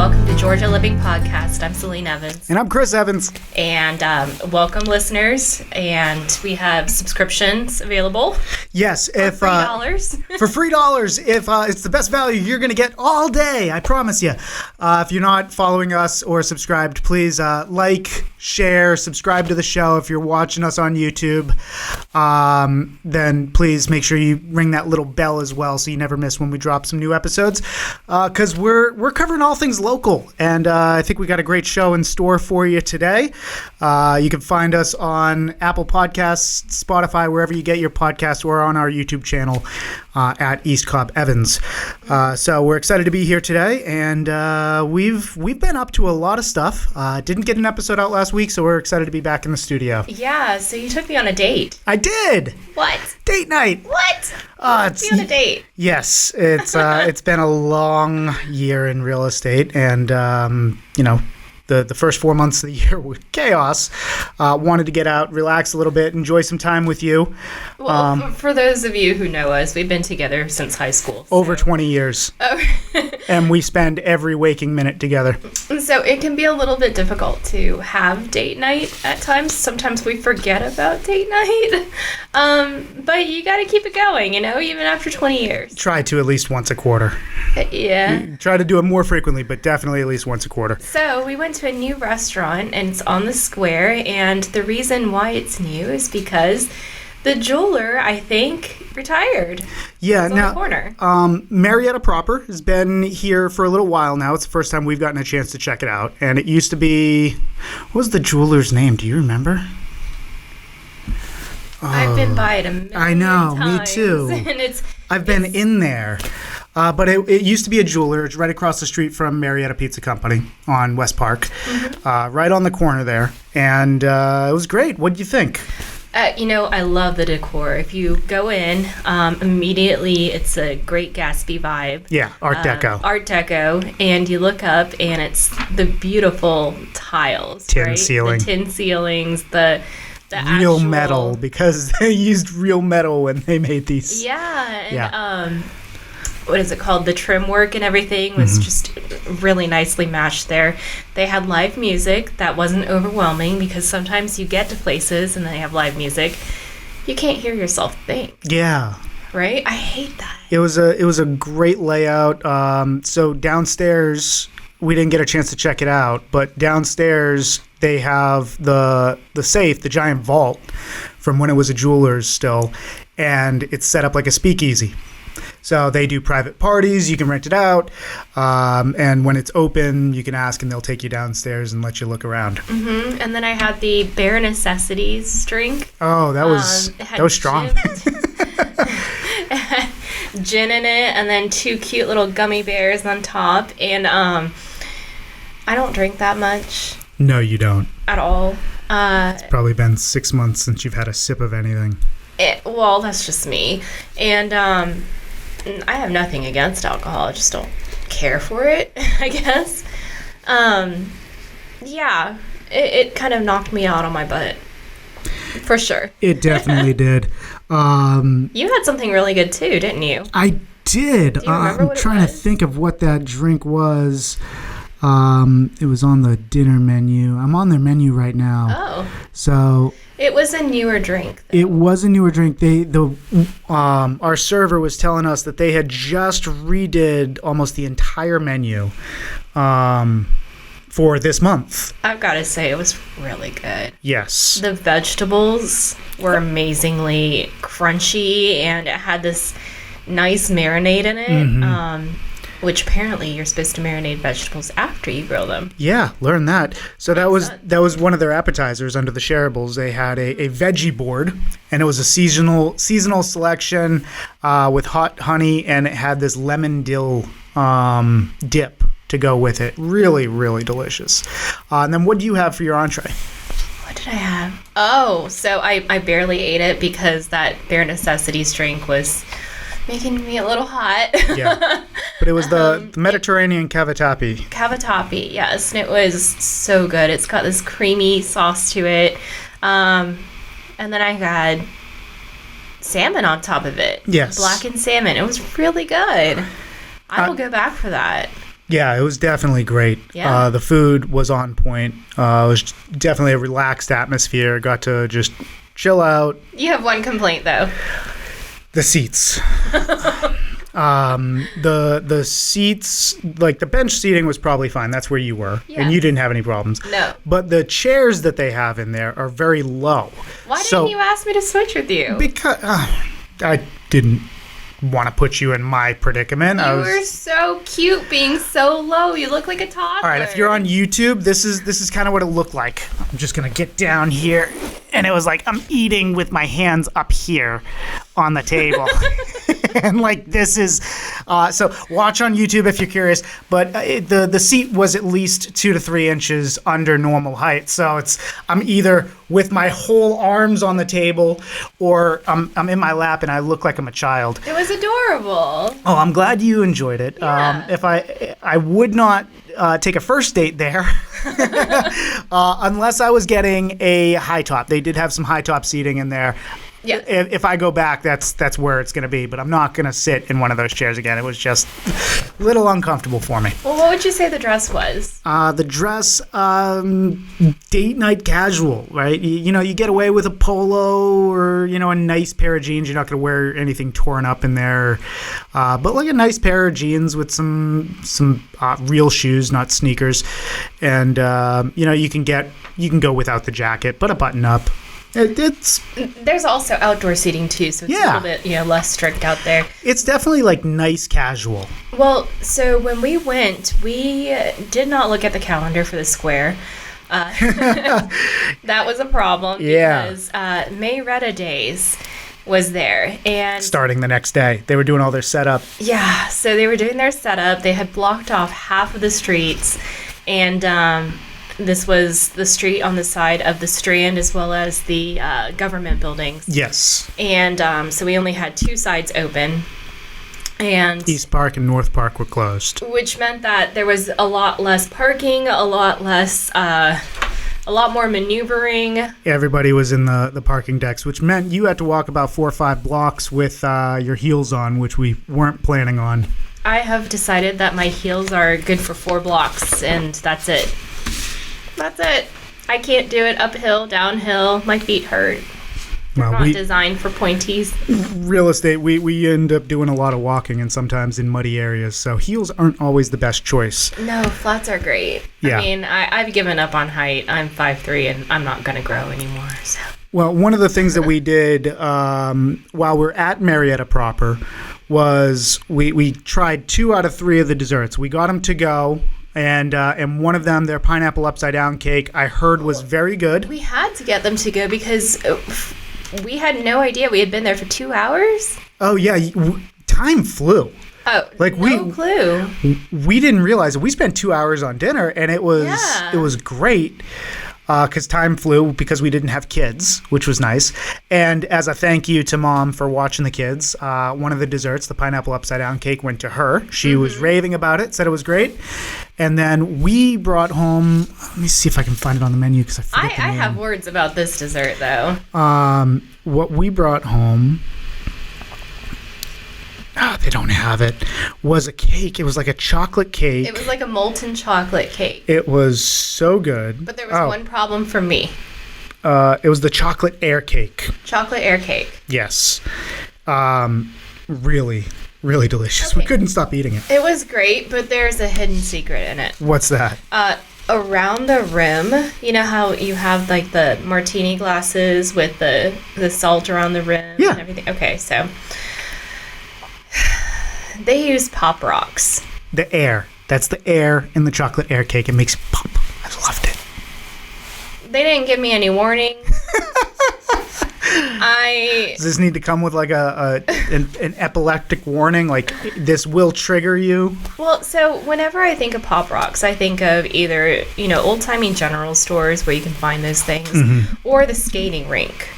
welcome to Georgia Living Podcast. I'm Céline Evans. And I'm Chris Evans. And welcome, listeners. And we have subscriptions available. Yes. For $3. For $3. If it's the best value you're going to get all day, I promise you. If you're not following us or subscribed, please like, share, subscribe to the show. If you're watching us on YouTube, then please make sure you ring that little bell as well so you never miss when we drop some new episodes. Because we're covering all things local, and I think we got a great show in store for you today. You can find us on Apple Podcasts, Spotify, wherever you get your podcast, or on our YouTube channel at East Cobb Evans. So we're excited to be here today, and we've been up to a lot of stuff. Didn't get an episode out last week, so we're excited to be back in the studio. Yeah, so you took me on a date. I did. What? Date night. What? It's on a date. Yes, it's been a long year in real estate, and the first 4 months of the year were chaos. Wanted to get out, relax a little bit, enjoy some time with you. Well, for those of you who know us, we've been together since high school. Over 20 years. Oh. And we spend every waking minute together. So it can be a little bit difficult to have date night at times. Sometimes we forget about date night. But you got to keep it going, even after 20 years. Try to at least once a quarter. Yeah. Try to do it more frequently, but definitely at least once a quarter. So we went to a new restaurant, and it's on the square, and the reason why it's new is because the jeweler, I think, retired. Yeah, on the corner. Marietta proper has been here for a little while now. It's the first time we've gotten a chance to check it out. And it used to be, what was the jeweler's name? Do you remember? I've been by it a million I know, times, me too. And I've been in there. But it used to be a jeweler. It's right across the street from Marietta Pizza Company on West Park, right on the corner there. And it was great. What did you think? I love the decor. If you go in, immediately it's a great Gatsby vibe. Yeah, Art Deco. Art Deco. And you look up, and it's the beautiful tiles. Tin ceiling. The tin ceilings, the real actual metal, because they used real metal when they made these. Yeah. And, what is it called? The trim work and everything was just really nicely matched there. They had live music that wasn't overwhelming, because sometimes you get to places and they have live music. You can't hear yourself think. Yeah. Right? I hate that. It was a great layout. So downstairs, we didn't get a chance to check it out, but downstairs they have the safe, the giant vault from when it was a jeweler's still, and it's set up like a speakeasy. So they do private parties, you can rent it out, and when it's open, you can ask and they'll take you downstairs and let you look around. Mm-hmm. And then I had the Bare Necessities drink. Oh, that was strong. It had gin in it, and then 2 cute little gummy bears on top. And I don't drink that much. No, you don't. At all. It's probably been 6 months since you've had a sip of anything. Well, that's just me. And I have nothing against alcohol. I just don't care for it, I guess. Yeah, it kind of knocked me out on my butt. For sure. It definitely did. You had something really good too, didn't you? I did. Do you remember what I'm trying to think of what that drink was. It was on the dinner menu. I'm on their menu right now. Oh. So it was a newer drink, though. It was a newer drink. Our server was telling us that they had just redid almost the entire menu for this month. I've got to say, it was really good. Yes. The vegetables were amazingly crunchy, and it had this nice marinade in it. Which apparently you're supposed to marinate vegetables after you grill them. Yeah, learn that. So that was one of their appetizers under the shareables. They had a veggie board, and it was a seasonal selection with hot honey, and it had this lemon dill dip to go with it. Really, really delicious. And then what do you have for your entree? What did I have? Oh, so I barely ate it because that Bare Necessities drink was making me a little hot. Yeah. But it was the Mediterranean cavatappi. Cavatappi, yes. And it was so good. It's got this creamy sauce to it. And then I had salmon on top of it. Yes. Blackened salmon. It was really good. I will go back for that. Yeah, it was definitely great. Yeah. The food was on point. It was definitely a relaxed atmosphere. Got to just chill out. You have one complaint, though. The seats. The seats, like the bench seating was probably fine. That's where you were. Yeah. And you didn't have any problems. No. But the chairs that they have in there are very low. Why didn't you ask me to switch with you? Because I didn't want to put you in my predicament. You were so cute being so low. You look like a toddler. All right, if you're on YouTube, this is kind of what it looked like. I'm just going to get down here. And it was like I'm eating with my hands up here on the table. And like this is so watch on YouTube if you're curious, but the seat was at least 2 to 3 inches under normal height, so I'm either with my whole arms on the table or I'm in my lap and I look like I'm a child. It was adorable. Oh, I'm glad you enjoyed it. Yeah. If I would not take a first date there unless I was getting a high top. They did have some high top seating in there. Yeah. If I go back, that's where it's going to be. But I'm not going to sit in one of those chairs again. It was just a little uncomfortable for me. Well, what would you say the dress was? The dress, date night casual, right? You get away with a polo or, a nice pair of jeans. You're not going to wear anything torn up in there. But like a nice pair of jeans with some real shoes, not sneakers. And, you can go without the jacket, but a button up. There's also outdoor seating too, so it's a little bit less strict out there. It's definitely like nice casual. Well, so when we went, we did not look at the calendar for the square. That was a problem because Marietta Days was there, and starting the next day they were doing all their setup. Yeah, so they were doing their setup. They had blocked off half of the streets, and this was the street on the side of the Strand as well as the government buildings. Yes. And so we only had 2 sides open. And East Park and North Park were closed. Which meant that there was a lot less parking, a lot more maneuvering. Everybody was in the parking decks, which meant you had to walk about 4 or 5 blocks with your heels on, which we weren't planning on. I have decided that my heels are good for 4 blocks, and that's it. That's it. I can't do it uphill, downhill. My feet hurt. They're not designed for pointies. Real estate, we end up doing a lot of walking and sometimes in muddy areas, so heels aren't always the best choice. No, flats are great. Yeah. I mean, I've given up on height. I'm 5'3", and I'm not going to grow anymore. So. Well, one of the things that we did while we're at Marietta proper was we tried 2 out of 3 of the desserts. We got them to go. And one of them, their pineapple upside down cake, I heard was very good. We had to get them to go because we had no idea we had been there for 2 hours. Oh yeah, time flew. Oh, like no clue. We didn't realize it. We spent 2 hours on dinner, and it was great. Because time flew because we didn't have kids, which was nice. And as a thank you to Mom for watching the kids, one of the desserts, the pineapple upside down cake, went to her. She was raving about it, said it was great. And then we brought home, let me see if I can find it on the menu because I forget the name. I have words about this dessert, though. What we brought home... they don't have it, was a cake. It was like a chocolate cake. It was like a molten chocolate cake. It was so good. But there was one problem for me. It was the chocolate air cake. Chocolate air cake. Yes. Really, really delicious. Okay. We couldn't stop eating it. It was great, but there's a hidden secret in it. What's that? Around the rim, you know how you have like the martini glasses with the salt around the rim and everything? Okay, so... They use Pop Rocks. The air. That's the air in the chocolate air cake. It makes it pop. I loved it. They didn't give me any warning. Does this need to come with like an epileptic warning? Like this will trigger you? Well, so whenever I think of Pop Rocks, I think of either, old-timey general stores where you can find those things or the skating rink.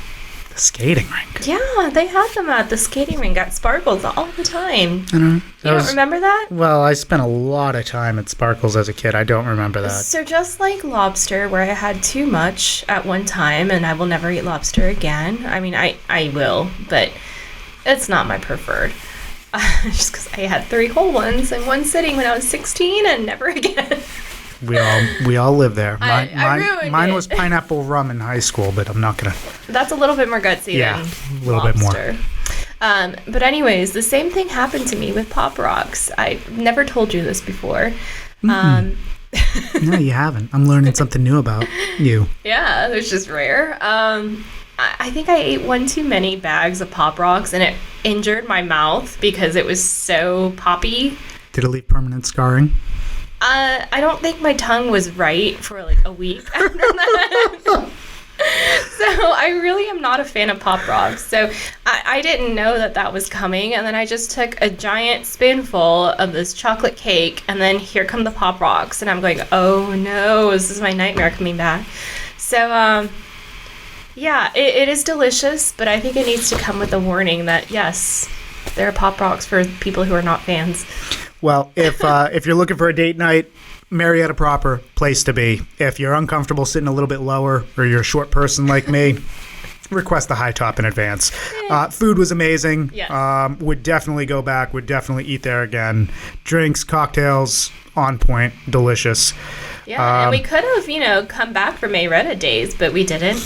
The skating rink? Yeah, they had them at the skating rink at Sparkles all the time. I know. You don't remember that? Well, I spent a lot of time at Sparkles as a kid. I don't remember that. So just like lobster, where I had too much at one time, and I will never eat lobster again. I mean, I will, but it's not my preferred. just because I had 3 whole ones in one sitting when I was 16 and never again. We all live there. I ruined mine it. was pineapple rum in high school, but I'm not gonna. That's a little bit more gutsy Yeah, than a little bit more. lobster. But anyways, the same thing happened to me with Pop Rocks. I never told you this before. No, you haven't. I'm learning something new about you. Yeah, it's just rare. I think I ate one too many bags of Pop Rocks, and it injured my mouth because it was so poppy. Did it leave permanent scarring? I don't think my tongue was right for like a week after that. So I really am not a fan of Pop Rocks. So I didn't know that was coming, and then I just took a giant spoonful of this chocolate cake, and then here come the Pop Rocks, and I'm going, oh no, this is my nightmare coming back. So yeah, it is delicious, but I think it needs to come with a warning that yes, there are Pop Rocks for people who are not fans. Well, if you're looking for a date night, Marietta proper place to be. If you're uncomfortable sitting a little bit lower, or you're a short person like me, request the high top in advance. Food was amazing. Yes. Would definitely go back. Would definitely eat there again. Drinks, cocktails, on point, delicious. Yeah, and we could have, come back for Marietta days, but we didn't.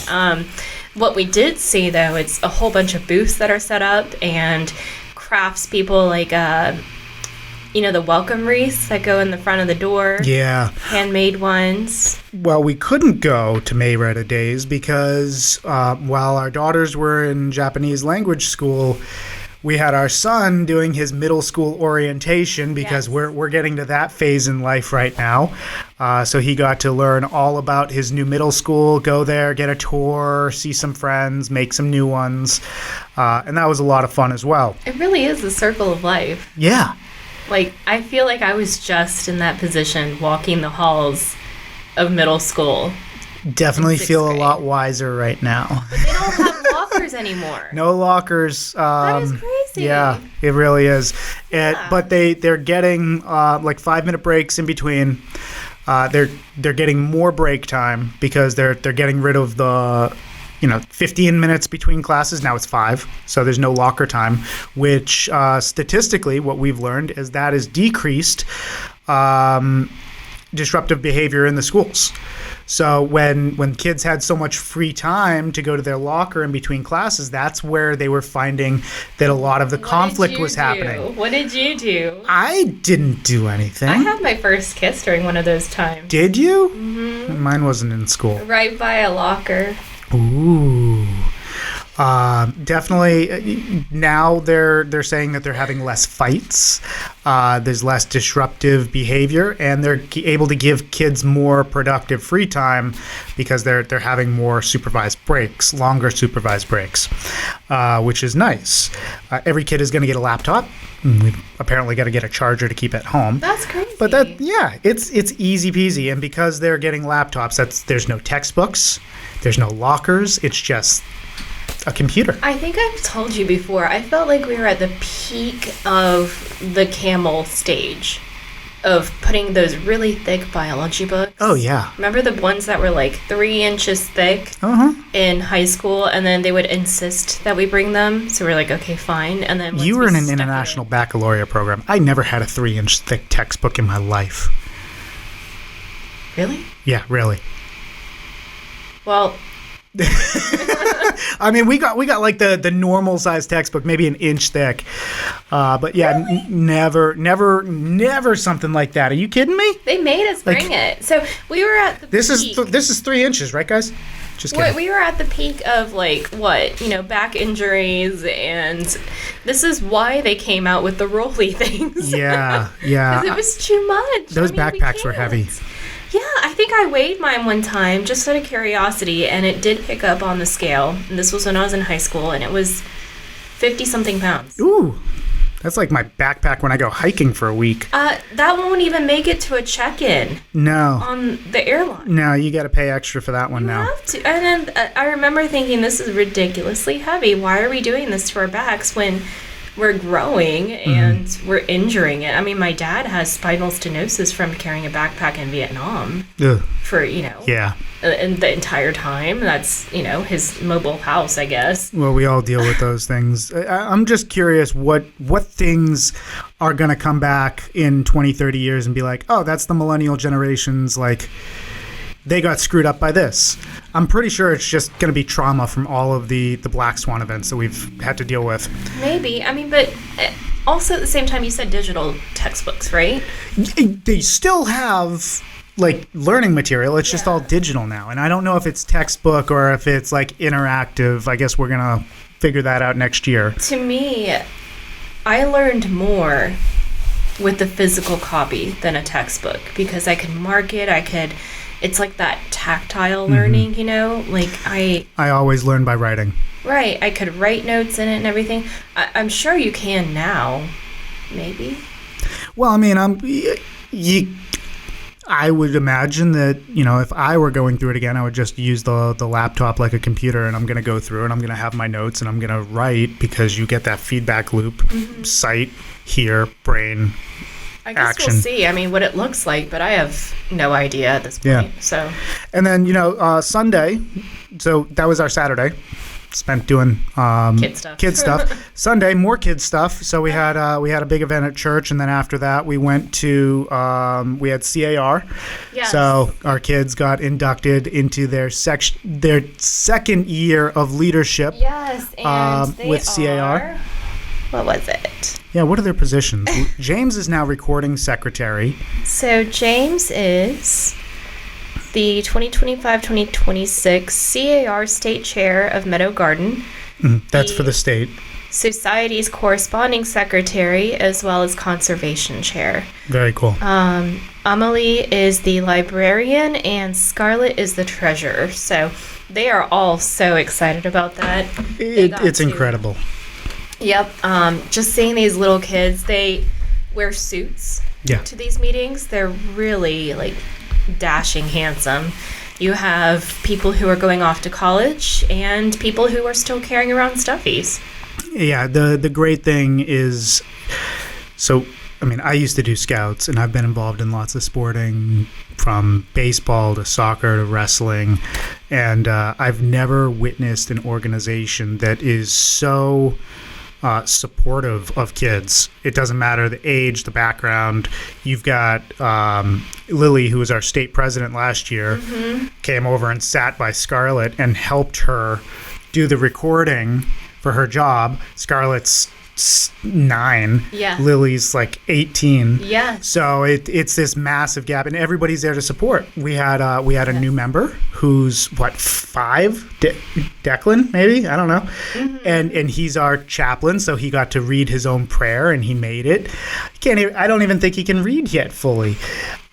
What we did see, though, it's a whole bunch of booths that are set up and crafts people like the welcome wreaths that go in the front of the door. Yeah. Handmade ones. Well, we couldn't go to Marietta Days because while our daughters were in Japanese language school, we had our son doing his middle school orientation because Yes. we're getting to that phase in life right now. So he got to learn all about his new middle school, go there, get a tour, see some friends, make some new ones. And that was a lot of fun as well. It really is the circle of life. Yeah. Like, I feel like I was just in that position walking the halls of middle school. Definitely sixth feel grade. a lot wiser right now. But they don't have lockers anymore. No lockers. That is crazy. Yeah, it really is. Yeah. But they're getting like 5-minute breaks in between. They're getting more break time because they're getting rid of the 15 minutes between classes. Now it's 5, so there's no locker time, which statistically what we've learned is that is decreased disruptive behavior in the schools. So when kids had so much free time to go to their locker in between classes, that's where they were finding that a lot of the conflict was happening. What did you do? I didn't do anything. I had my first kiss during one of those times. Did you? Mm-hmm. Mine wasn't in school. Right by a locker. Ooh. Definitely now they're saying that they're having less fights. There's less disruptive behavior, and they're able to give kids more productive free time because they're having more supervised breaks, longer supervised breaks, which is nice. Every kid is going to get a laptop. We've apparently got to get a charger to keep at home. That's crazy. But it's easy peasy, and because they're getting laptops, there's no textbooks, there's no lockers. It's just a computer. I think I've told you before, I felt like we were at the peak of the camel stage of putting those really thick biology books. Oh, yeah. Remember the ones that were like 3 inches thick in high school, and then they would insist that we bring them? So we're like, okay, fine. And then You were in an international baccalaureate program. I never had a 3-inch thick textbook in my life. Really? Yeah, really. Well, I mean, we got like the normal size textbook, maybe an inch thick. But yeah, Really? never something like that. Are you kidding me? they made us bring it. So we were at the This peak. is 3 inches, right, guys? Just kidding. We were at the peak of back injuries, and this is why they came out with the rolly things. Yeah. Because it was too much. Those we backpacks were can't. heavy. Yeah, I think I weighed mine one time just out of curiosity, and it did pick up on the scale. And this was when I was in high school, and it was 50-something pounds. Ooh, that's like my backpack when I go hiking for a week. That won't even make it to a check-in No. on the airline. No, you got to pay extra for that one You now. have to. And then I remember thinking, this is ridiculously heavy. Why are we doing this to our backs when we're growing and we're injuring it. I mean, my dad has spinal stenosis from carrying a backpack in Vietnam for, Yeah. the entire time. That's, his mobile house, I guess. Well, we all deal with those things. I'm just curious what things are going to come back in 20, 30 years and be like, oh, that's the millennial generation's, like, they got screwed up by this. I'm pretty sure it's just going to be trauma from all of the black swan events that we've had to deal with. Maybe. I mean, but also at the same time, you said digital textbooks, right? They still have, like, learning material. It's just all digital now. And I don't know if it's textbook or if it's, like, interactive. I guess we're going to figure that out next year. To me, I learned more with the physical copy than a textbook because I could mark it. It's like that tactile learning, like I always learn by writing. Right. I could write notes in it and everything. I'm sure you can now, maybe. Well, I mean, I would imagine that, if I were going through it again, I would just use the laptop like a computer, and I'm going to go through and I'm going to have my notes and I'm going to write because you get that feedback loop, sight, hear, brain, I guess action. We'll see. I mean, what it looks like, but I have no idea at this point. Yeah. So. And then, Sunday, so that was our Saturday. Spent doing kid stuff. Sunday, more kid stuff. So we had a big event at church, and then after that, we went to we had C.A.R. Yes. So our kids got inducted into their second year of leadership. Yes, and they with C.A.R. are. What was it? Yeah, what are their positions? James is now recording secretary. So James is the 2025-2026 C.A.R. State Chair of Meadow Garden. That's for the state. Society's corresponding secretary as well as conservation chair. Very cool. Amelie is the librarian and Scarlett is the treasurer. So they are all so excited about that. It's incredible. Yep. Just seeing these little kids, they wear suits to these meetings. They're really like dashing handsome. You have people who are going off to college and people who are still carrying around stuffies. Yeah, the great thing is, so, I mean, I used to do scouts and I've been involved in lots of sporting, from baseball to soccer to wrestling, and I've never witnessed an organization that is so supportive of kids. It doesn't matter the age, the background. You've got Lily, who was our state president last year, came over and sat by Scarlett and helped her do the recording for her job. Scarlett's 9. Yeah. Lily's like 18. Yeah. So it's this massive gap, and everybody's there to support. We had a new member who's 5, Declan maybe, I don't know, and he's our chaplain, so he got to read his own prayer and he made it. I don't even think he can read yet fully.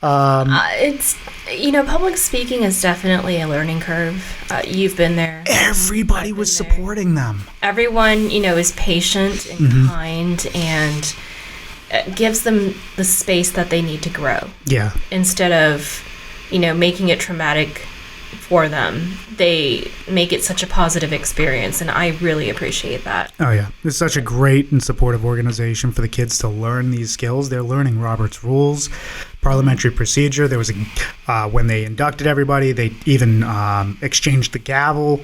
It's public speaking is definitely a learning curve. You've been there. Everybody was supporting them. Everyone, is patient and kind and gives them the space that they need to grow. Yeah. Instead of, making it traumatic for them, they make it such a positive experience, and I really appreciate that. Oh yeah, it's such a great and supportive organization for the kids to learn these skills. They're learning Robert's rules, parliamentary procedure. There was when they inducted everybody, they even exchanged the gavel.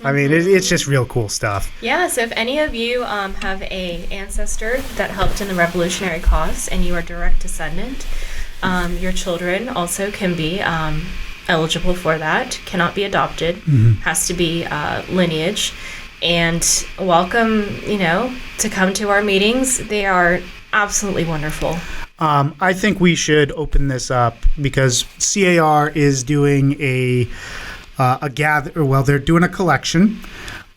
I mean, it's just real cool stuff. Yeah, so if any of you have a ancestor that helped in the Revolutionary cause and you are direct descendant, your children also can be eligible for that, cannot be adopted, has to be lineage, and welcome, to come to our meetings. They are absolutely wonderful. I think we should open this up because C.A.R. is doing a gather. Well, they're doing a collection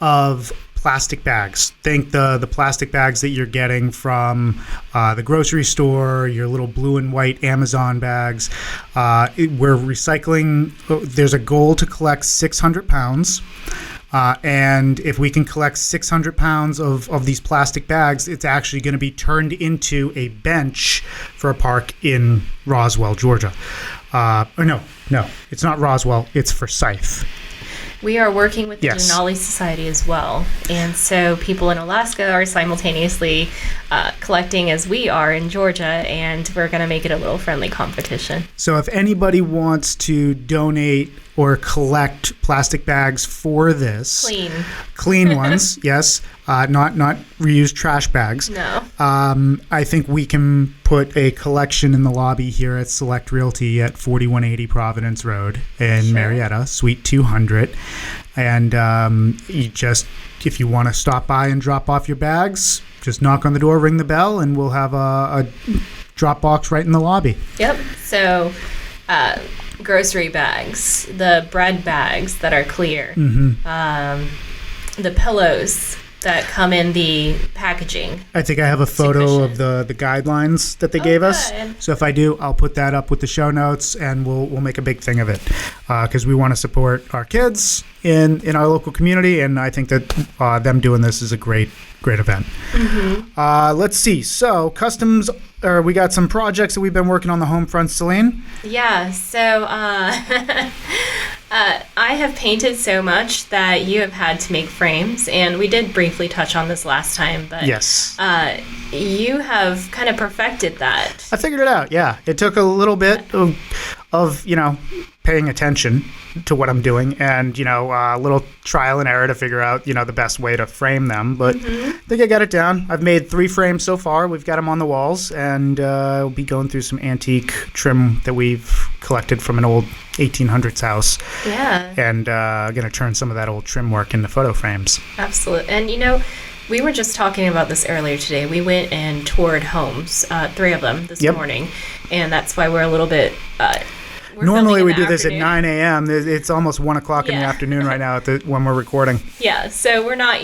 of plastic bags. Think the plastic bags that you're getting from the grocery store, your little blue and white Amazon bags. We're recycling. There's a goal to collect 600 pounds. And if we can collect 600 pounds of these plastic bags, it's actually going to be turned into a bench for a park in Roswell, Georgia. No, it's not Roswell. It's Forsyth. We are working with the Yes. Denali Society as well. And so people in Alaska are simultaneously collecting as we are in Georgia, and we're going to make it a little friendly competition. So if anybody wants to donate or collect plastic bags for this, clean ones, yes, not reused trash bags. No. I think we can put a collection in the lobby here at Select Realty at 4180 Providence Road in Marietta, Suite 200. And if you want to stop by and drop off your bags, just knock on the door, ring the bell, and we'll have a drop box right in the lobby. Yep. So grocery bags, the bread bags that are clear, the pillows that come in the packaging. I think I have a photo of the guidelines that they gave us. So if I do, I'll put that up with the show notes, and we'll make a big thing of it because we want to support our kids in our local community, and I think that them doing this is a great event. Let's see. So customs, we got some projects that we've been working on the Homefront, Céline. Yeah. So I have painted so much that you have had to make frames, and we did briefly touch on this last time, but yes, you have kind of perfected that. I figured it out. Yeah, it took a little bit of paying attention to what I'm doing, and a little trial and error to figure out the best way to frame them. But I think I got it down. I've made 3 frames so far. We've got them on the walls, and we'll be going through some antique trim that we've collected from an old 1800s house. Yeah. And going to turn some of that old trim work into photo frames. Absolutely. And we were just talking about this earlier today. We went and toured homes, 3 of them this morning, and that's why we're a little bit. Normally we do this at 9 a.m. It's almost 1 o'clock in the afternoon right now when we're recording. Yeah, so we're not,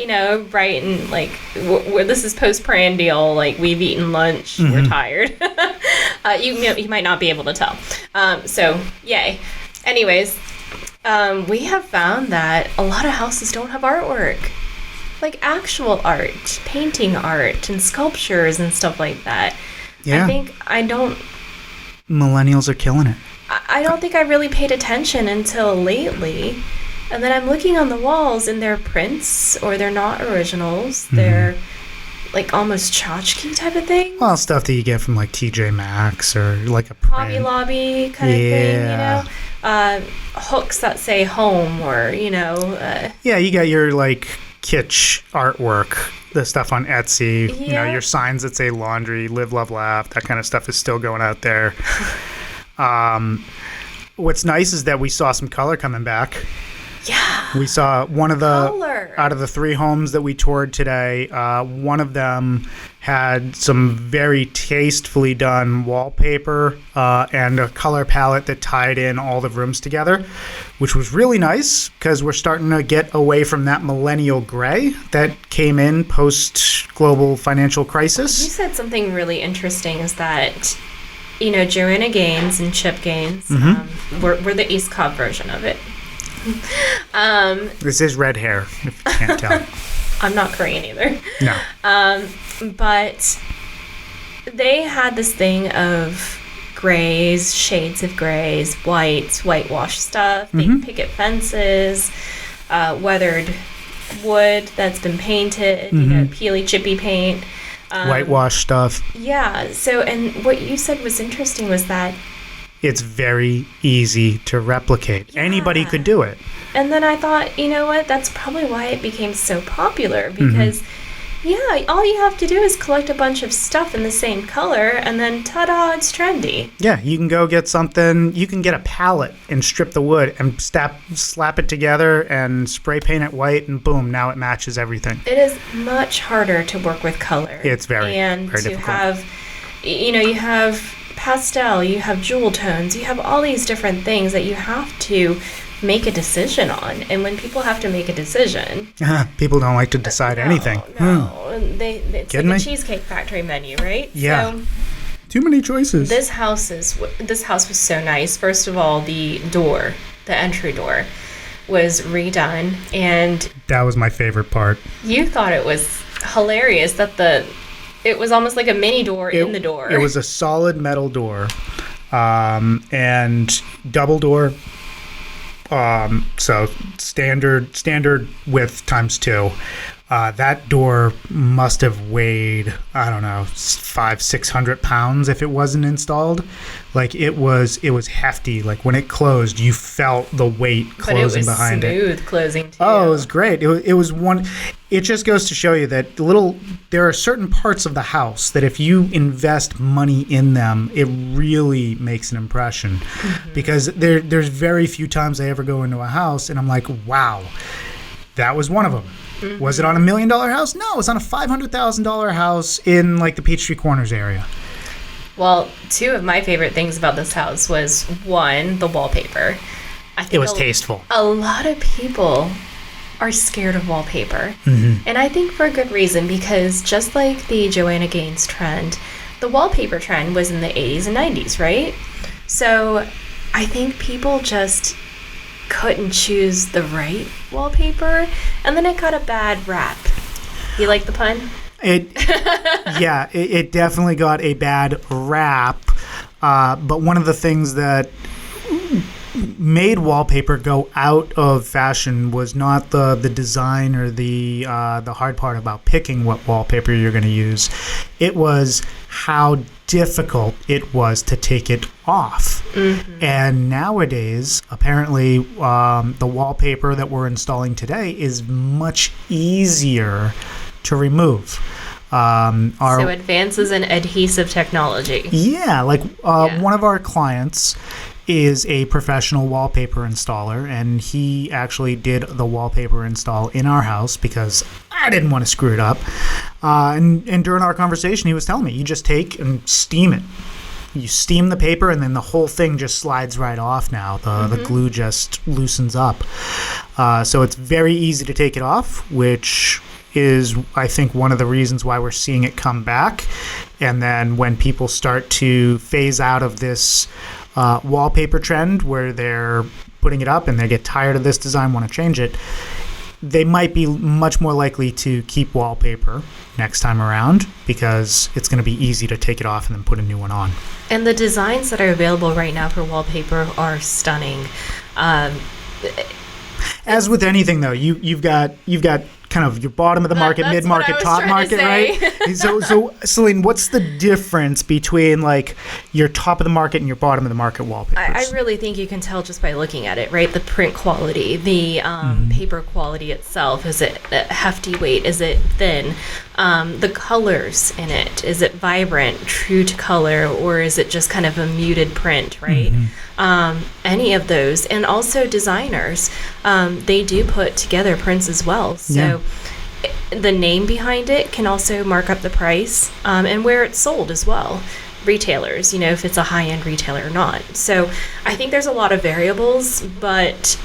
bright and this is post-prandial. We've eaten lunch, we're tired. You might not be able to tell. So yay. Anyways, we have found that a lot of houses don't have artwork. Actual art, painting art, and sculptures and stuff like that. Yeah. Millennials are killing it. I don't think I really paid attention until lately. And then I'm looking on the walls, and they're prints, or they're not originals. They're almost tchotchke type of thing. Well, stuff that you get from TJ Maxx or a print. Hobby Lobby kind of thing, hooks that say home or, Yeah, you got your kitsch artwork, the stuff on Etsy, your signs that say laundry, live, love, laugh, that kind of stuff is still going out there. What's nice is that we saw some color coming back. Yeah. We saw one of the color. Out of the 3 homes that we toured today, one of them had some very tastefully done wallpaper and a color palette that tied in all the rooms together, which was really nice because we're starting to get away from that millennial gray that came in post-global financial crisis. You said something really interesting is that, Joanna Gaines and Chip Gaines, we're the East Cobb version of it. This is red hair, if you can't tell. I'm not Korean either. No. But they had this thing of grays, shades of grays, whites, whitewash stuff, big picket fences, weathered wood that's been painted, peely, chippy paint. Whitewash stuff. Yeah. So, and what you said was interesting was that it's very easy to replicate. Yeah. Anybody could do it. And then I thought, you know what? That's probably why it became so popular because, all you have to do is collect a bunch of stuff in the same color and then ta-da, it's trendy. Yeah, you can go get something. You can get a palette and strip the wood and slap it together and spray paint it white and boom, now it matches everything. It is much harder to work with color. It's very difficult. And to have, you have pastel, you have jewel tones, you have all these different things that you have to make a decision on. And when people have to make a decision, people don't like to decide anything. No, it's like a Cheesecake Factory menu, right? Yeah. So, too many choices. This house was so nice. First of all, the entry door was redone, and that was my favorite part. You thought it was hilarious that it was almost like a mini door in the door. It was a solid metal door, and double door. So standard width times 2. That door must have weighed, I don't know, 500-600 pounds if it wasn't installed. Like it was hefty. Like when it closed, you felt the weight closing behind it. But it was smooth closing too. Oh, it was great. It was one. It just goes to show you that there are certain parts of the house that if you invest money in them, it really makes an impression. Mm-hmm. Because there's very few times I ever go into a house and I'm like, wow, that was one of them. Mm-hmm. Was it on $1 million house? No, it was on a $500,000 house in like the Peachtree Corners area. Well, 2 of my favorite things about this house was 1, the wallpaper. I think it was tasteful. A lot of people are scared of wallpaper. Mm-hmm. And I think for a good reason, because just like the Joanna Gaines trend, the wallpaper trend was in the 80s and 90s, right? So I think people just couldn't choose the right wallpaper, and then it got a bad rap. You like the pun? It definitely got a bad rap. But one of the things that made wallpaper go out of fashion was not the design or the hard part about picking what wallpaper you're going to use. It was how difficult it was to take it off. Mm-hmm. And nowadays, apparently, the wallpaper that we're installing today is much easier to remove. So advances in adhesive technology. Yeah, one of our clients is a professional wallpaper installer, and he actually did the wallpaper install in our house because I didn't want to screw it up. And during our conversation, he was telling me, you just take and steam it. You steam the paper, and then the whole thing just slides right off now. The glue just loosens up. So it's very easy to take it off, which is, I think, one of the reasons why we're seeing it come back. And then when people start to phase out of this wallpaper trend where they're putting it up and they get tired of this design, want to change it, they might be much more likely to keep wallpaper next time around because it's going to be easy to take it off and then put a new one on. And the designs that are available right now for wallpaper are stunning. As with anything, though, you've got kind of your bottom of the market, mid-market, top market, right? So Céline, what's the difference between like your top of the market and your bottom of the market wallpapers? I really think you can tell just by looking at it, right? The print quality, the paper quality itself. Is it a hefty weight? Is it thin? The colors in it. Is it vibrant, true to color, or is it just kind of a muted print, right? Any of those. And also designers, they do put together prints as well. So the name behind it can also mark up the price and where it's sold as well. Retailers, if it's a high-end retailer or not. So I think there's a lot of variables, but...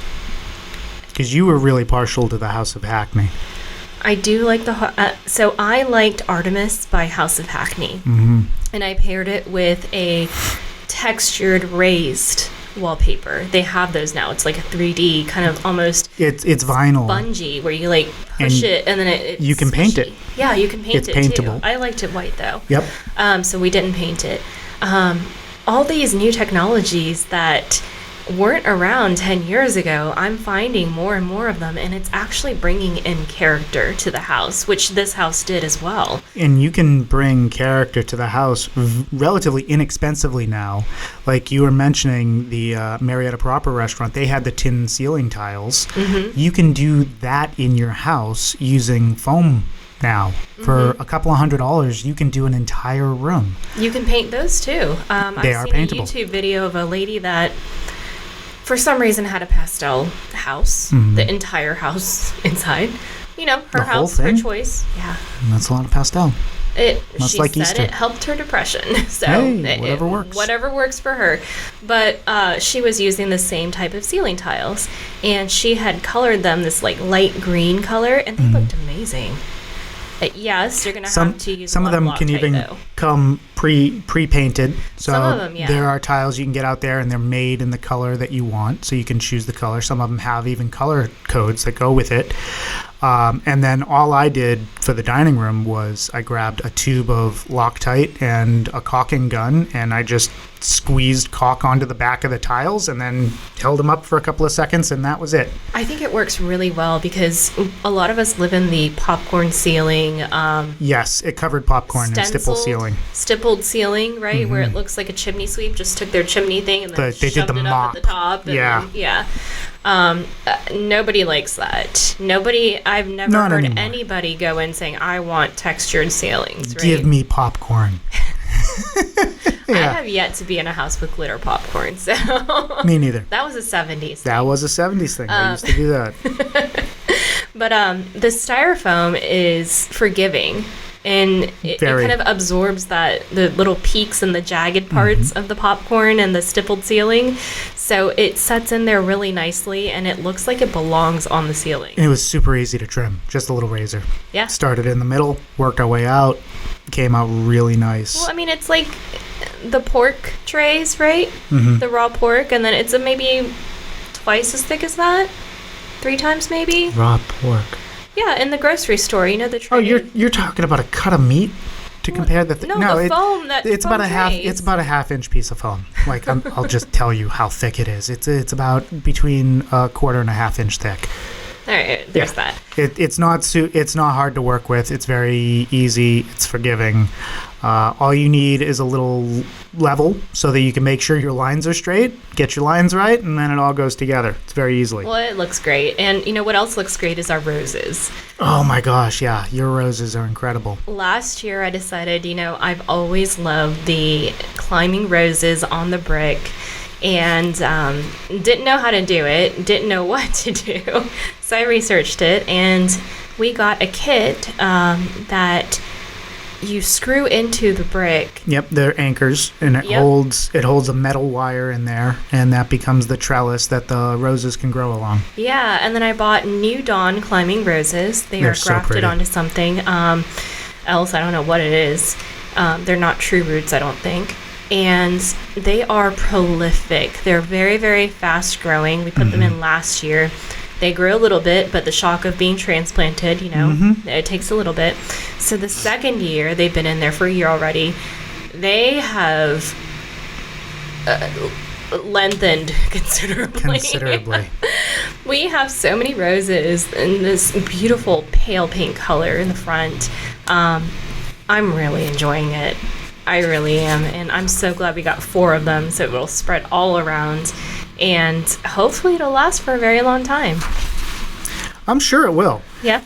Because you were really partial to the House of Hackney. I do like so I liked Artemis by House of Hackney. And I paired it with a textured raised wallpaper. They have those now. It's like a 3D kind of almost... It's vinyl. Spongy, where you like push it and then it's you can paint it. Yeah, you can paint it's it paintable. too. I liked it white though. Yep. So we didn't paint it. All these new technologies that weren't around 10 years ago, I'm finding more and more of them, and it's actually bringing in character to the house, which this house did as well. And you can bring character to the house relatively inexpensively now. Like you were mentioning the Marietta Proper restaurant, they had the tin ceiling tiles. You can do that in your house using foam now. For a couple of $100, you can do an entire room. You can paint those too. I've seen paintable. a YouTube video of a lady that for some reason had a pastel house, the entire house inside. Her house, her choice. Yeah. That's a lot of pastel. She like said Easter. It helped her depression. So whatever works. Whatever works for her. But she was using the same type of ceiling tiles, and she had colored them this like light green color, and they looked amazing. Yes, you're going to have to use some of them can even come pre-painted. So some of them, there are tiles you can get out there, and they're made in the color that you want, so you can choose the color. Some of them have even color codes that go with it. And then all I did for the dining room was I grabbed a tube of Loctite and a caulking gun, and I just squeezed caulk onto the back of the tiles and then held them up for a couple of seconds, and that was it. I think it works really well because a lot of us live in the popcorn ceiling. Yes, it covered popcorn and stippled ceiling, right? Where it looks like a chimney sweep just took their chimney thing and then they shoved did the it mop. up at the top. And nobody likes that. I've never heard anybody go in saying, I want textured ceilings. Right? Give me popcorn. I have yet to be in a house with glitter popcorn, so me neither. That was a 70s thing. That was a 70s thing. I used to do that. But the styrofoam is forgiving, and it kind of absorbs the little peaks and the jagged parts of the popcorn and the stippled ceiling, so it sets in there really nicely, and it looks like it belongs on the ceiling. And it was super easy to trim, just a little razor. Yeah. Started in the middle, worked our way out, came out really nice. Well, I mean, it's like the pork trays, right? The raw pork, and then it's maybe twice as thick as that, 3 times maybe. Raw pork. Yeah, in the grocery store, you know the tray. Oh, you're talking about a cut of meat to compare the the foam. It's about a half-inch piece of foam. Like I'll just tell you how thick it is. It's about between a quarter and a half-inch thick. All right, there's that. It's not hard to work with. It's very easy. It's forgiving. All you need is a little level so that you can make sure your lines are straight, get your lines right, and then it all goes together. It's very easily. Well, it looks great. And you know what else looks great is our roses. Oh my gosh, yeah. Your roses are incredible. Last year I decided, I've always loved the climbing roses on the brick. And didn't know how to do it, didn't know what to do. So I researched it, and we got a kit that you screw into the brick. Yep, they're anchors, and it holds a metal wire in there, and that becomes the trellis that the roses can grow along. Yeah, and then I bought New Dawn climbing roses. They're grafted onto something else. I don't know what it is. They're not true roots, I don't think. And they are prolific. They're very, very fast growing. We put them in last year. They grow a little bit, but the shock of being transplanted, it takes a little bit. So the second year, they've been in there for a year already. They have lengthened considerably. We have so many roses in this beautiful pale pink color in the front. I'm really enjoying it. I really am, and I'm so glad we got 4 of them, so it will spread all around, and hopefully it'll last for a very long time. I'm sure it will. Yeah.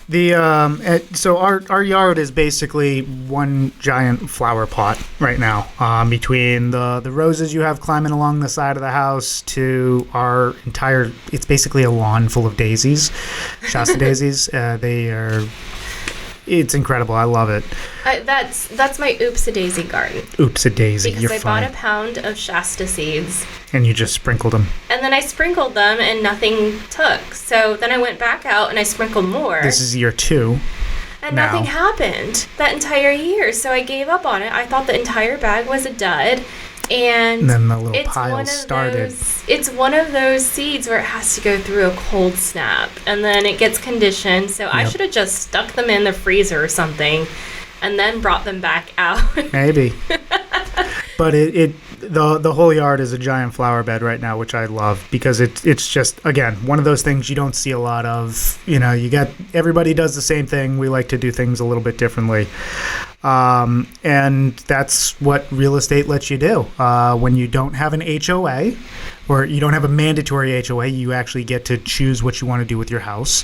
So our yard is basically one giant flower pot right now. Between the roses you have climbing along the side of the house to our entire, it's basically a lawn full of daisies, Shasta daisies. It's incredible. I love it. That's my oops-a-daisy garden. Oops-a-daisy. Because I bought a pound of Shasta seeds. And you just sprinkled them. And then I sprinkled them and nothing took. So then I went back out and I sprinkled more. This is year 2. And nothing happened that entire year. So I gave up on it. I thought the entire bag was a dud. And then the little pile started. It's one of those seeds where it has to go through a cold snap, and then it gets conditioned. So I should have just stuck them in the freezer or something, and then brought them back out. Maybe. But the whole yard is a giant flower bed right now, which I love because it's just, again, one of those things you don't see a lot of. Everybody does the same thing. We like to do things a little bit differently. And that's what real estate lets you do. When you don't have an HOA, or you don't have a mandatory HOA, you actually get to choose what you want to do with your house.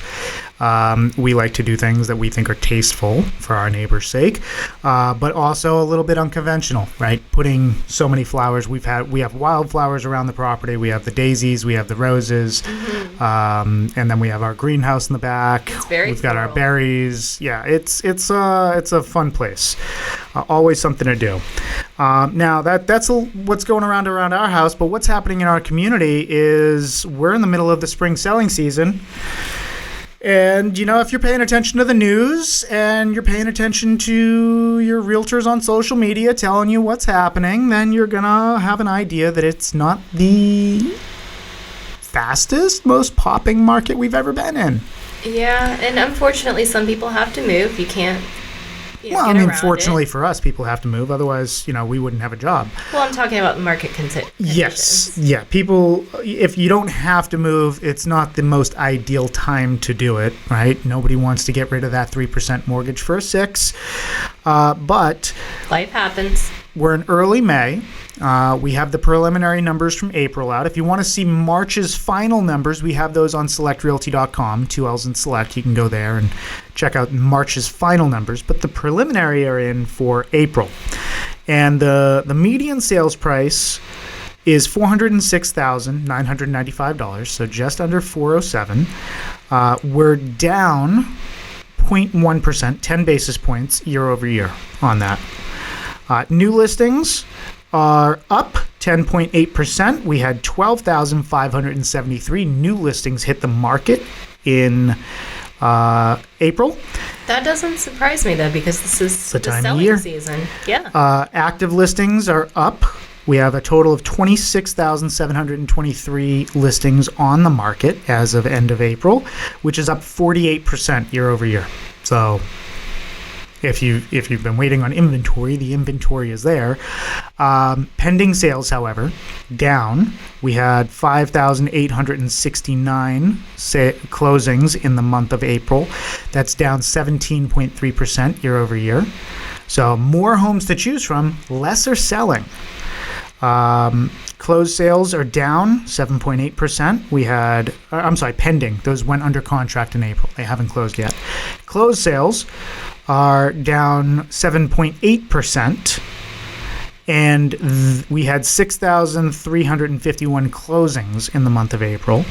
We like to do things that we think are tasteful for our neighbor's sake, but also a little bit unconventional, right? Putting so many flowers. We have wildflowers around the property. We have the daisies. We have the roses, and then we have our greenhouse in the back. We've got our berries. Yeah, it's a fun place. Always something to do. Now that's what's going around our house, but what's happening in our community is we're in the middle of the spring selling season. And, if you're paying attention to the news and you're paying attention to your realtors on social media telling you what's happening, then you're going to have an idea that it's not the fastest, most popping market we've ever been in. Yeah, and unfortunately, some people have to move. You can't. Well, I mean, fortunately for us, people have to move. Otherwise, we wouldn't have a job. Well, I'm talking about market conditions. Yes. Yeah. People, if you don't have to move, it's not the most ideal time to do it, right? Nobody wants to get rid of that 3% mortgage for a 6. But life happens. We're in early May. We have the preliminary numbers from April out. If you want to see March's final numbers, we have those on selectrealty.com, 2 L's in select. You can go there and check out March's final numbers. But the preliminary are in for April. And the median sales price is $406,995, so just under $407. We're down 0.1%, 10 basis points year over year on that. New listings are up 10.8%. We had 12,573 new listings hit the market in April. That doesn't surprise me, though, because this is the selling season. Yeah. Active listings are up. We have a total of 26,723 listings on the market as of end of April, which is up 48% year over year. So if you've been waiting on inventory, the inventory is there. Pending sales, however, down. We had 5,869 closings in the month of April. That's down 17.3% year over year. So more homes to choose from, less are selling. Closed sales are down 7.8%. We had, pending. Those went under contract in April. They haven't closed yet. Closed sales are down 7.8%. And we had 6,351 closings in the month of April.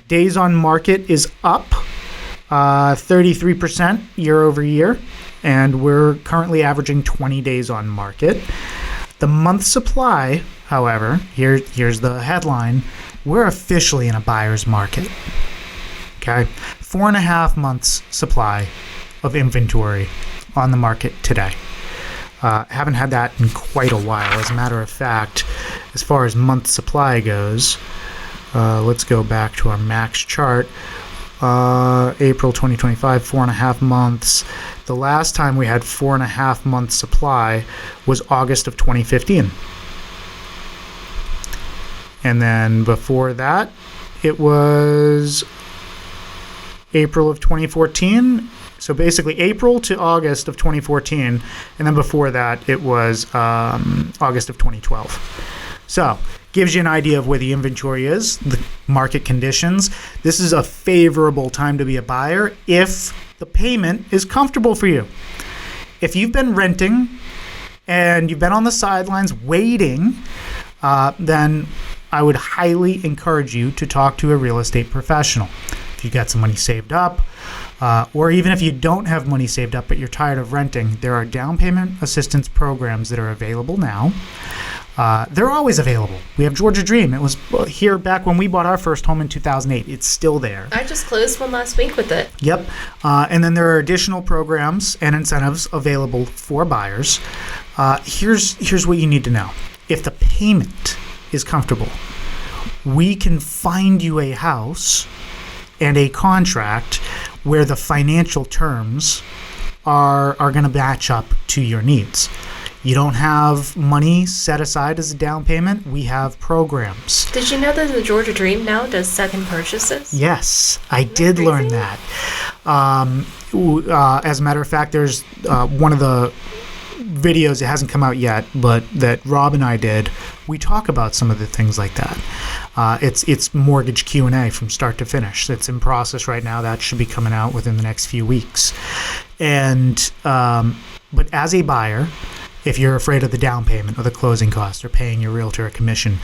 Days on market is up 33% year over year. And we're currently averaging 20 days on market. The month supply, however, here's the headline. We're officially in a buyer's market. Okay? 4.5 months supply of inventory on the market today. Haven't had that in quite a while. As a matter of fact, as far as month supply goes, let's go back to our max chart. April 2025, 4.5 months. The last time we had 4.5 months supply was August of 2015. And then before that, it was April of 2014. So basically April to August of 2014. And then before that, it was August of 2012. So gives you an idea of where the inventory is, the market conditions. This is a favorable time to be a buyer if the payment is comfortable for you. If you've been renting and you've been on the sidelines waiting, then I would highly encourage you to talk to a real estate professional. If you've got some money saved up, or even if you don't have money saved up but you're tired of renting, there are down payment assistance programs that are available now. They're always available. We have Georgia Dream. It was here back when we bought our first home in 2008. It's still there. I just closed one last week with it. Yep. And then there are additional programs and incentives available for buyers. Here's what you need to know. If the payment is comfortable, we can find you a house and a contract where the financial terms are going to match up to your needs. You don't have money set aside as a down payment. We have programs. Did you know that the Georgia Dream now does second purchases? Yes, I did learn that. As a matter of fact, there's one of the videos, it hasn't come out yet, but that Rob and I did. We talk about some of the things like that. It's mortgage Q&A from start to finish. It's in process right now. That should be coming out within the next few weeks. And but as a buyer, if you're afraid of the down payment or the closing costs or paying your realtor a commission,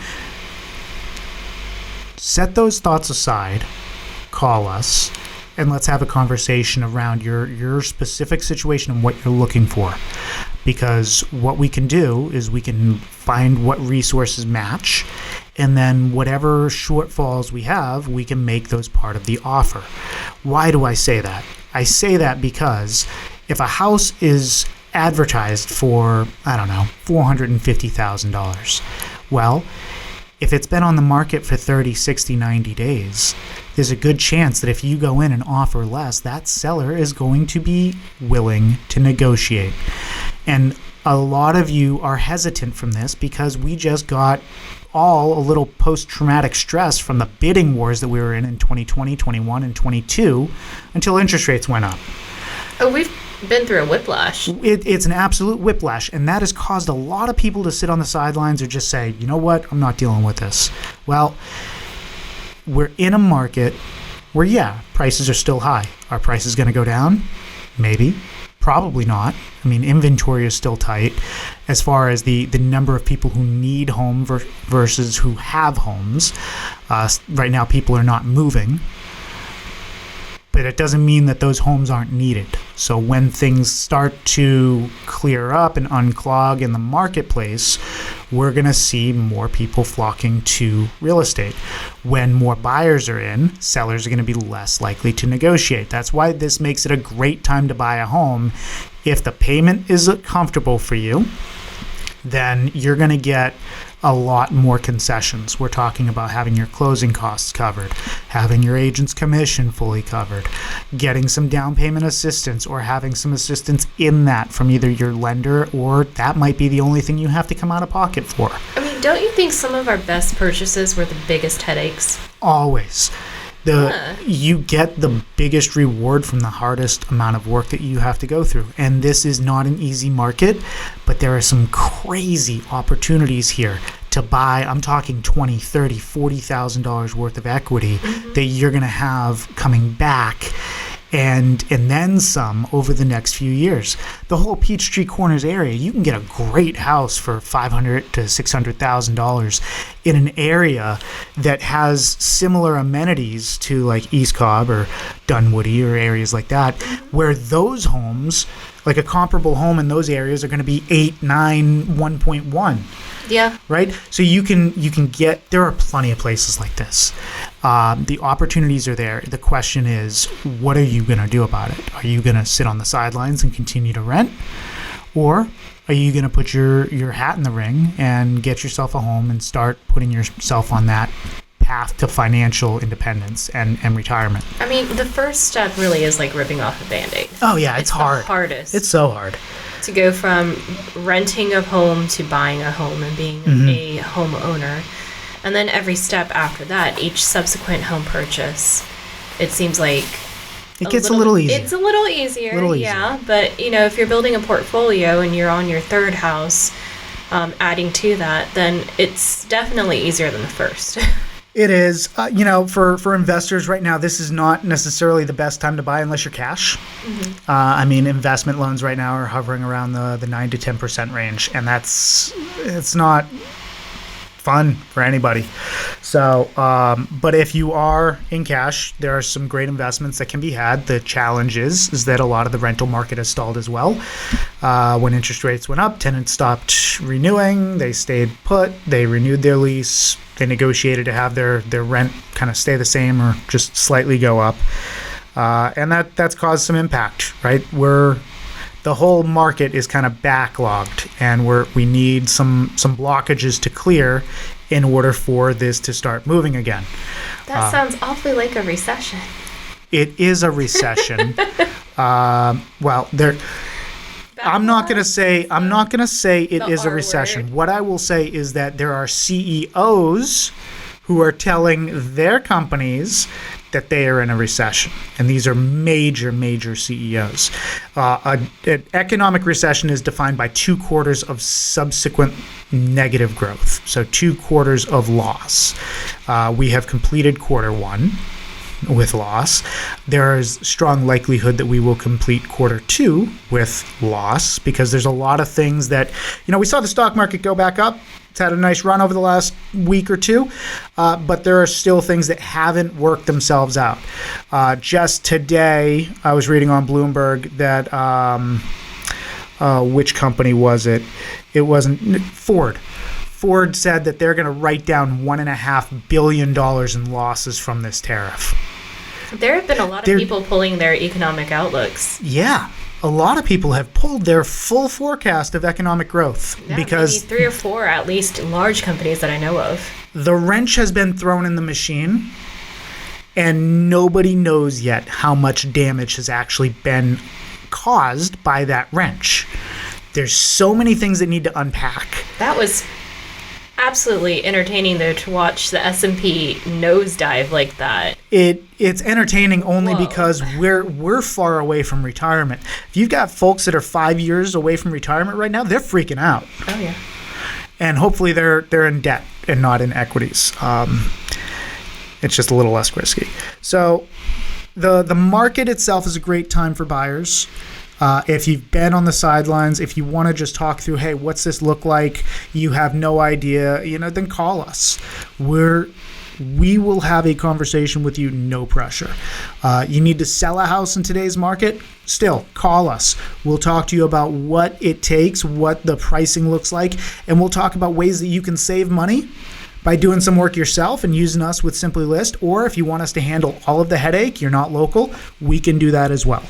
set those thoughts aside, call us, and let's have a conversation around your specific situation and what you're looking for. Because what we can do is we can find what resources match, and then whatever shortfalls we have, we can make those part of the offer. Why do I say that? I say that because if a house is advertised for, I don't know, $450,000. Well, If it's been on the market for 30, 60, 90 days, there's a good chance that if you go in and offer less, that seller is going to be willing to negotiate. And a lot of you are hesitant from this because we just got all a little post-traumatic stress from the bidding wars that we were in 2020, 21, and 22 until interest rates went up. Oh, we've been through a whiplash. It's an absolute whiplash, and that has caused a lot of people to sit on the sidelines or just say, you know what, I'm not dealing with this. Well, we're in a market where, yeah, prices are still high. Are prices going to go down? Maybe. Probably not. I mean, inventory is still tight as far as the number of people who need home versus who have homes. Right now, people are not moving. But it doesn't mean that those homes aren't needed. So when things start to clear up and unclog in the marketplace, we're going to see more people flocking to real estate. When more buyers are in, sellers are going to be less likely to negotiate. That's why this makes it a great time to buy a home. If the payment is comfortable for you, then you're going to get a lot more concessions. We're talking about having your closing costs covered, having your agent's commission fully covered, getting some down payment assistance or having some assistance in that from either your lender, or that might be the only thing you have to come out of pocket for. I mean, don't you think some of our best purchases were the biggest headaches? Always. You get the biggest reward from the hardest amount of work that you have to go through. And this is not an easy market, but there are some crazy opportunities here to buy. I'm talking $20,000, $30,000, $40,000 worth of equity that you're going to have coming back and then some over the next few years. The whole Peachtree Corners area, you can get a great house for $500,000 to $600,000 in an area that has similar amenities to like East Cobb or Dunwoody or areas like that, where those homes, like a comparable home in those areas, are going to be 8, 9, 1.1. Yeah. Right? So you can get, there are plenty of places like this. The opportunities are there. The question is, what are you going to do about it? Are you going to sit on the sidelines and continue to rent? Or are you going to put your hat in the ring and get yourself a home and start putting yourself on that path to financial independence and retirement? I mean, the first step really is like ripping off a Band-Aid. Oh, yeah, it's hard. The hardest. It's so hard. To go from renting a home to buying a home and being a homeowner. And then every step after that, each subsequent home purchase, it seems like it gets a little easier. It's a little easier, yeah. But, you know, if you're building a portfolio and you're on your third house, adding to that, then it's definitely easier than the first. It is. For investors right now, this is not necessarily the best time to buy unless you're cash. I mean, investment loans right now are hovering around the 9 to 10% range, and it's not fun for anybody. So, but if you are in cash, there are some great investments that can be had. The challenge is that a lot of the rental market has stalled as well. When interest rates went up, tenants stopped renewing. They stayed put. They renewed their lease. They negotiated to have their rent kind of stay the same or just slightly go up. And that's caused some impact, right? The whole market is kind of backlogged, and we need some blockages to clear in order for this to start moving again. That sounds awfully like a recession. It is a recession. Well, I'm not going to say it is a recession. Word. What I will say is that there are CEOs who are telling their companies that they are in a recession. And these are major CEOs. An economic recession is defined by 2 quarters of subsequent negative growth. So 2 quarters of loss. We have completed quarter 1 with loss. There is strong likelihood that we will complete quarter 2 with loss, because there's a lot of things that, we saw the stock market go back up. It's had a nice run over the last week or two, but there are still things that haven't worked themselves out. Just today, I was reading on Bloomberg that, which company was it? It wasn't Ford. Ford said that they're going to write down $1.5 billion in losses from this tariff. There have been a lot of people pulling their economic outlooks. Yeah. A lot of people have pulled their full forecast of economic growth, Yeah, because maybe 3 or 4 at least large companies that I know of. the wrench has been thrown in the machine, and nobody knows yet how much damage has actually been caused by that wrench. There's so many things that need to unpack. That was absolutely entertaining, though, to watch the S&P nosedive like that. It's entertaining only because we're far away from retirement. If you've got folks that are 5 years away from retirement right now, they're freaking out. Oh yeah. And hopefully they're in debt and not in equities. It's just a little less risky. So the market itself is a great time for buyers. If you've been on the sidelines, if you want to just talk through, hey, what's this look like? You have no idea, then call us. We will have a conversation with you, no pressure. You need to sell a house in today's market? Still, call us. We'll talk to you about what it takes, what the pricing looks like, and we'll talk about ways that you can save money by doing some work yourself and using us with Simply List. Or if you want us to handle all of the headache, you're not local, we can do that as well.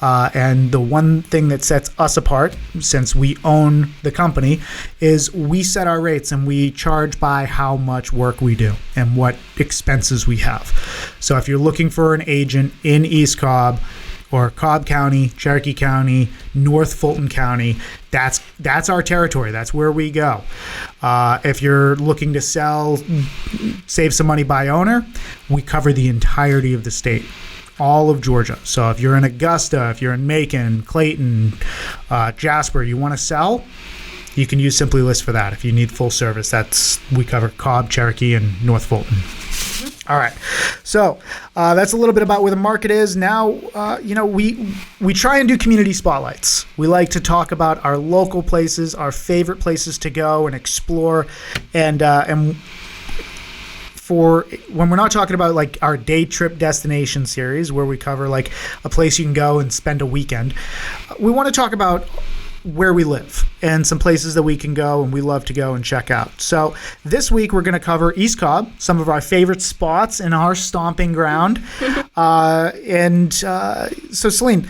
And the one thing that sets us apart, since we own the company, is we set our rates and we charge by how much work we do and what expenses we have. So if you're looking for an agent in East Cobb or Cobb County, Cherokee County, North Fulton County, that's our territory. That's where we go. If you're looking to sell, save some money by owner, we cover the entirety of the state, all of Georgia. So if you're in Augusta, if you're in Macon, Clayton, Jasper, you want to sell, you can use Simply List for that. If you need full service, we cover Cobb, Cherokee, and North Fulton. All right, so that's a little bit about where the market is now. We try and do community spotlights. We like to talk about our local places, our favorite places to go and explore, and for when we're not talking about like our day trip destination series where we cover like a place you can go and spend a weekend, we want to talk about where we live and some places that we can go and we love to go and check out. So this week we're going to cover East Cobb, some of our favorite spots in our stomping ground. So Céline,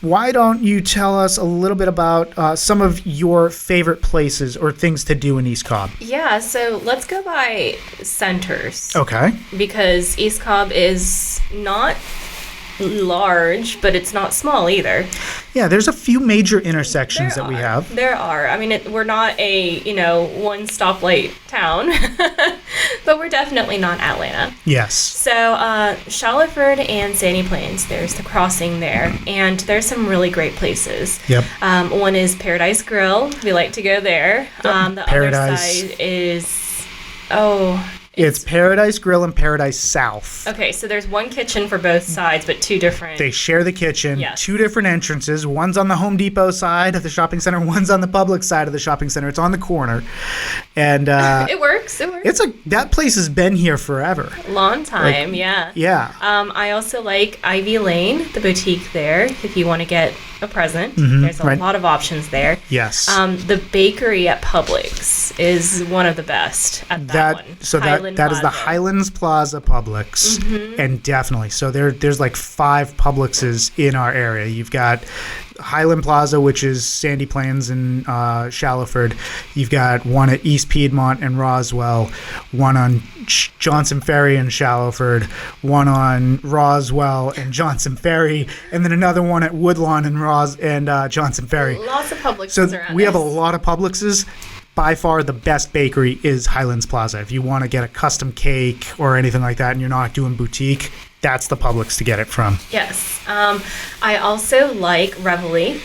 why don't you tell us a little bit about some of your favorite places or things to do in East Cobb? Yeah, so let's go by centers. Okay. Because East Cobb is not large, but it's not small either. Yeah, there's a few major intersections that we have. There are. I mean, we're not a, one stoplight town, but we're definitely not Atlanta. Yes. So, Shallowford and Sandy Plains, there's the crossing there, and there's some really great places. Yep. One is Paradise Grill. We like to go there. The Paradise. other side is, it's Paradise Grill and Paradise South. Okay, so there's one kitchen for both sides, but two different. They share the kitchen, yes. Two different entrances. One's on the Home Depot side of the shopping center, one's on the public side of the shopping center. It's on the corner. And it works. that place has been here forever. Long time, yeah. Yeah. I also like Ivy Lane, the boutique there, if you want to get a present. There's a lot of options there. Yes. The bakery at Publix is one of the best at that one. So that is the Highlands Plaza Publix. And definitely. So there's like 5 Publixes in our area. You've got Highland Plaza, which is Sandy Plains and Shallowford. You've got one at East Piedmont and Roswell, one on Johnson Ferry and Shallowford, one on Roswell and Johnson Ferry, and then another one at Woodlawn and Johnson Ferry. Lots of Publixes around. So we have a lot of Publixes. By far the best bakery is Highlands Plaza. If you want to get a custom cake or anything like that and you're not doing boutique, that's the Publix to get it from. Yes. I also like Reveille.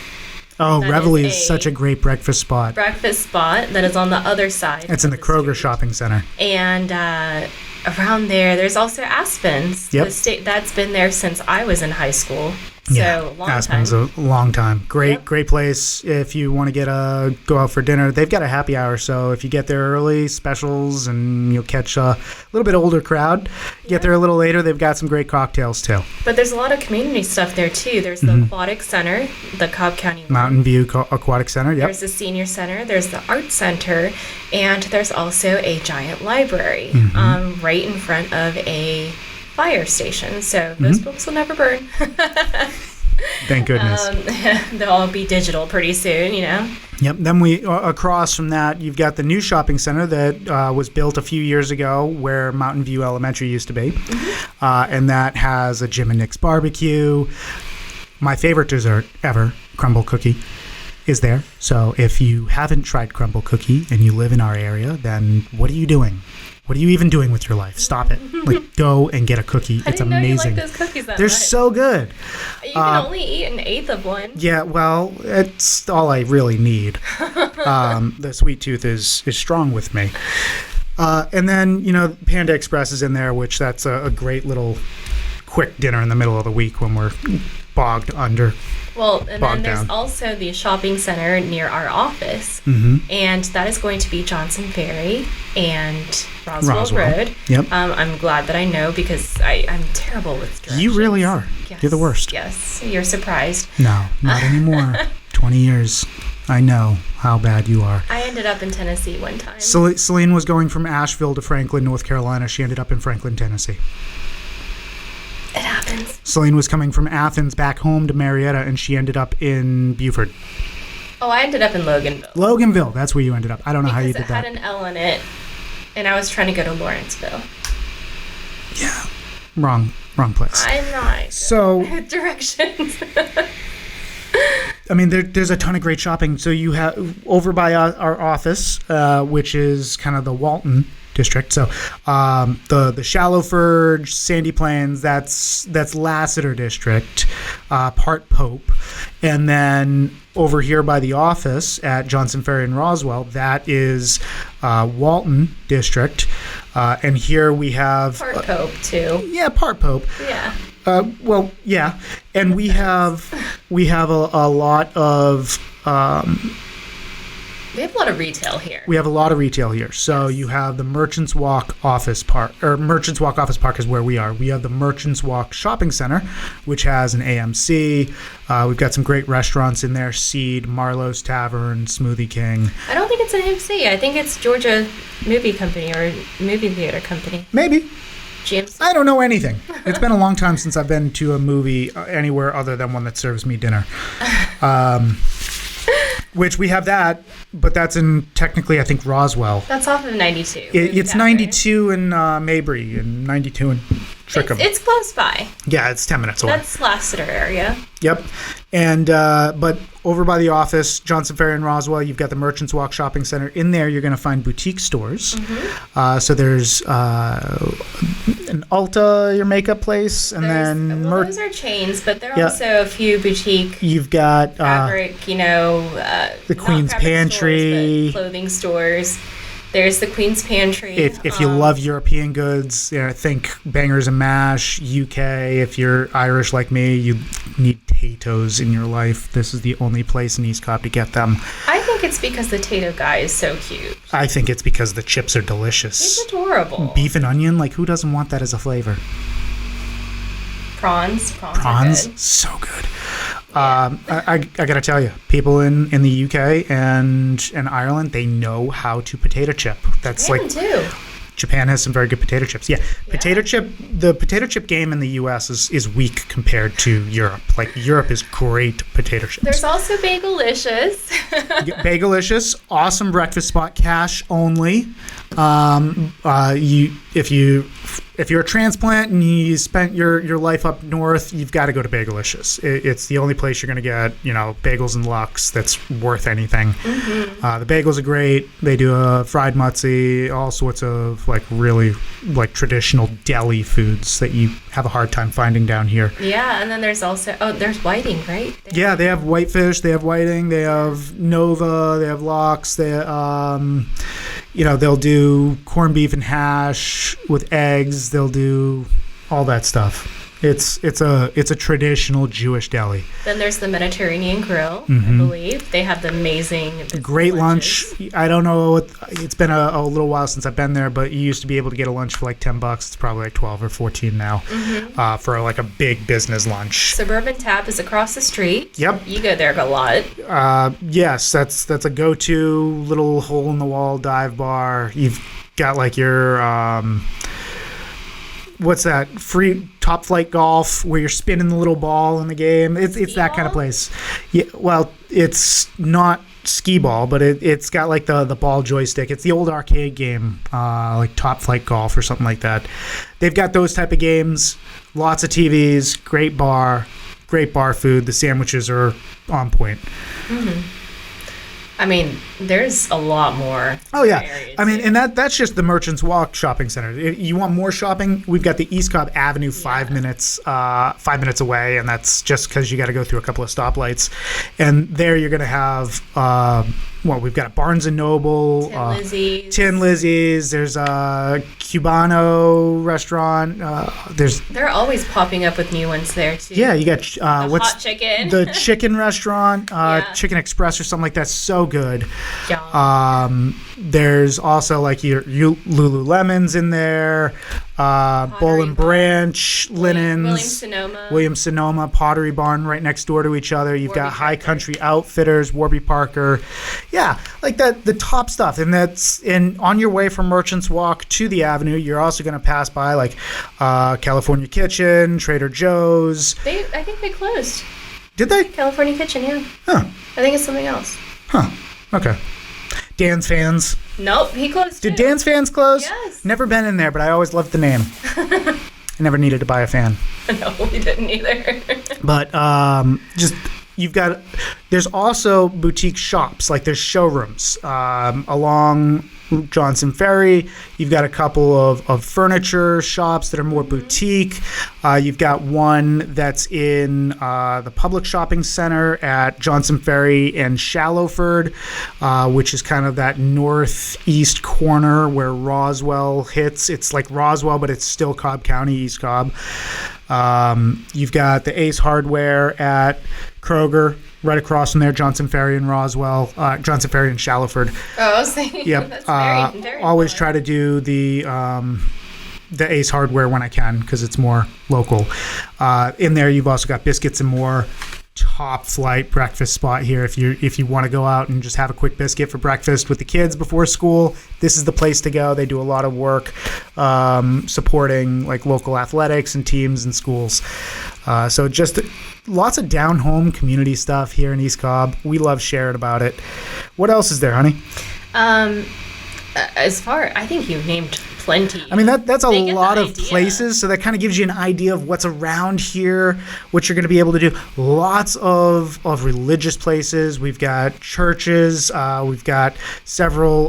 Oh, Reveille is such a great breakfast spot. Breakfast spot that is on the other side. It's in the Kroger shopping center. And around there's also Aspen's. Yep. That's been there since I was in high school. So long Aspen's time. a long time. Great place if you want to go out for dinner. They've got a happy hour, so if you get there early, specials, and you'll catch a little bit older crowd. Get there a little later, they've got some great cocktails too. But there's a lot of community stuff there too. There's the Aquatic Center, the Cobb County Mountain View Aquatic Center. Yep. There's the Senior Center. There's the Art Center, and there's also a giant library right in front of a fire station, so those books will never burn. Thank goodness. They'll all be digital pretty soon, Yep. Then across from that, you've got the new shopping center that was built a few years ago where Mountain View Elementary used to be. And that has a Jim and Nick's barbecue. My favorite dessert ever, crumble cookie, is there. So if you haven't tried crumble cookie and you live in our area, then what are you doing? What are you even doing with your life? Stop it. Go and get a cookie. It's amazing. I didn't know you like those cookies that They're much. so good. You can only eat an eighth of one. Yeah, well, it's all I really need. The sweet tooth is strong with me. And then, Panda Express is in there, which that's a great little quick dinner in the middle of the week when we're bogged under. Well, and then there's down. Also the shopping center near our office. And that is going to be Johnson Ferry and Roswell Road. Yep. I'm glad that I know because I'm terrible with directions. You really are. Yes. You're the worst. Yes. You're surprised. No, not anymore. 20 years. I know how bad you are. I ended up in Tennessee one time. Céline was going from Asheville to Franklin, North Carolina. She ended up in Franklin, Tennessee. It happens. Céline was coming from Athens back home to Marietta, and she ended up in Beaufort. Oh, I ended up in Loganville. Loganville, that's where you ended up. I don't know how you did that. Because it had an L in it, and I was trying to go to Lawrenceville. Yeah, wrong place. I'm not. So directions. I mean, there's a ton of great shopping. So you have over by our office, which is kind of the Walton district. So the Shallowford, Sandy Plains, that's Lassiter district, part Pope, and then over here by the office at Johnson Ferry and Roswell, that is Walton district, and here we have part Pope too. Yeah, part Pope. Yeah. Well, yeah, and we have a lot of. We have a lot of retail here. We have a lot of retail here. So you have the Merchants Walk Office Park, or Merchants Walk Office Park is where we are. We have the Merchants Walk Shopping Center, which has an AMC. We've got some great restaurants in there: Seed, Marlowe's Tavern, Smoothie King. I don't think it's an AMC. I think it's Georgia Movie Company or Movie Theater Company. Maybe. GMC. I don't know anything. It's been a long time since I've been to a movie anywhere other than one that serves me dinner. Which we have that, but that's in technically, I think, Roswell. That's off of 92. It's 92 in Mabry and 92 in Trickham. It's close by. Yeah, it's 10 minutes away. That's Lassiter area. Yep. And but over by the office, Johnson Ferry and Roswell, you've got the Merchants Walk Shopping Center. In there, you're going to find boutique stores. So there's an Ulta, your makeup place, and those are chains, but there are also a few boutique. You've got fabric, the Queen's Pantry, stores, clothing stores. There's the Queen's Pantry. If you love European goods, think Bangers and Mash, UK. If you're Irish like me, you need potatoes in your life. This is the only place in East Cobb to get them. I think it's because the Tato guy is so cute. I think it's because the chips are delicious. He's adorable. Beef and onion, who doesn't want that as a flavor? Prawns are good. So good. Yeah. I gotta tell you, people in the UK and Ireland, they know how to potato chip. That's Japan too. Japan has some very good potato chips. Yeah. The potato chip game in the US is weak compared to Europe. Europe is great potato chips. There's also Bagelicious. Bagelicious, awesome breakfast spot, cash only. If you're a transplant and you spent your life up north, you've got to go to Bagelicious. It's the only place you're going to get, bagels and lox that's worth anything. The bagels are great. They do a fried mutzi, all sorts of really traditional deli foods that you have a hard time finding down here. Yeah, and then there's also there's whiting, right? Yeah, they have whitefish, they have whiting, they have Nova, they have lox, they'll do corned beef and hash with eggs. They'll do all that stuff. It's a traditional Jewish deli. Then there's the Mediterranean Grille, I believe. They have the amazing great lunches. Lunch. I don't know. It's been a little while since I've been there, but you used to be able to get a lunch for $10. It's probably 12 or 14 now for a big business lunch. Suburban Tap is across the street. Yep. You go there a lot. Yes, that's a go-to little hole-in-the-wall dive bar. You've got your what's that? Free top flight golf where you're spinning the little ball in the game. It's that kind of place. Yeah. Well, it's not skee ball, but it's got like the ball joystick. It's the old arcade game, like Top Flight Golf or something like that. They've got those type of games. Lots of TVs. Great bar food. The sandwiches are on point. Mm-hmm. I mean, there's a lot more. Oh, yeah. I mean, and that's just the Merchants Walk shopping center. If you want more shopping, we've got the East Cobb Avenue 5 minutes away, and that's just because you got to go through a couple of stoplights. And there you're going to have, we've got a Barnes & Noble. Tin Lizzie's. There's a Cubano restaurant. They're always popping up with new ones there, too. Yeah, you got hot chicken. The chicken restaurant, Chicken Express or something like that. So good. Yeah. There's also like your Lululemons in there, Bowl and Branch, Linens, Williams Sonoma, Pottery Barn right next door to each other. You've got High Country Outfitters, Warby Parker. Yeah, like that, the top stuff. And that's on your way from Merchants Walk to the Avenue, you're also going to pass by like California Kitchen, Trader Joe's. I think they closed. Did they? California Kitchen, yeah. Huh. I think it's something else. Huh. Okay. Dan's Fans. Nope, he closed too. Did Dan's Fans close? Yes. Never been in there, but I always loved the name. I never needed to buy a fan. No, we didn't either. But there's also boutique shops, like there's showrooms along Johnson Ferry. You've got a couple of furniture shops that are more boutique. You've got one that's in the public shopping center at Johnson Ferry and Shallowford, which is kind of that northeast corner where Roswell hits. It's like Roswell, but it's still Cobb County, East Cobb. You've got the Ace Hardware at Kroger, right across from there, Johnson Ferry and Roswell, Johnson Ferry and Shallowford. Oh, I was thinking. Yep. That's very always fun. try to do the Ace Hardware when I can because it's more local. In there, you've also got Biscuits and More, top flight breakfast spot here. If you want to go out and just have a quick biscuit for breakfast with the kids before school, this is the place to go. They do a lot of work supporting like local athletics and teams and schools. So just lots of down-home community stuff here in East Cobb. We love sharing about it. What else is there, honey? I think you've named plenty. I mean, that's a lot of places, so that kind of gives you an idea of what's around here, what you're going to be able to do. Lots of religious places. We've got churches. We've got several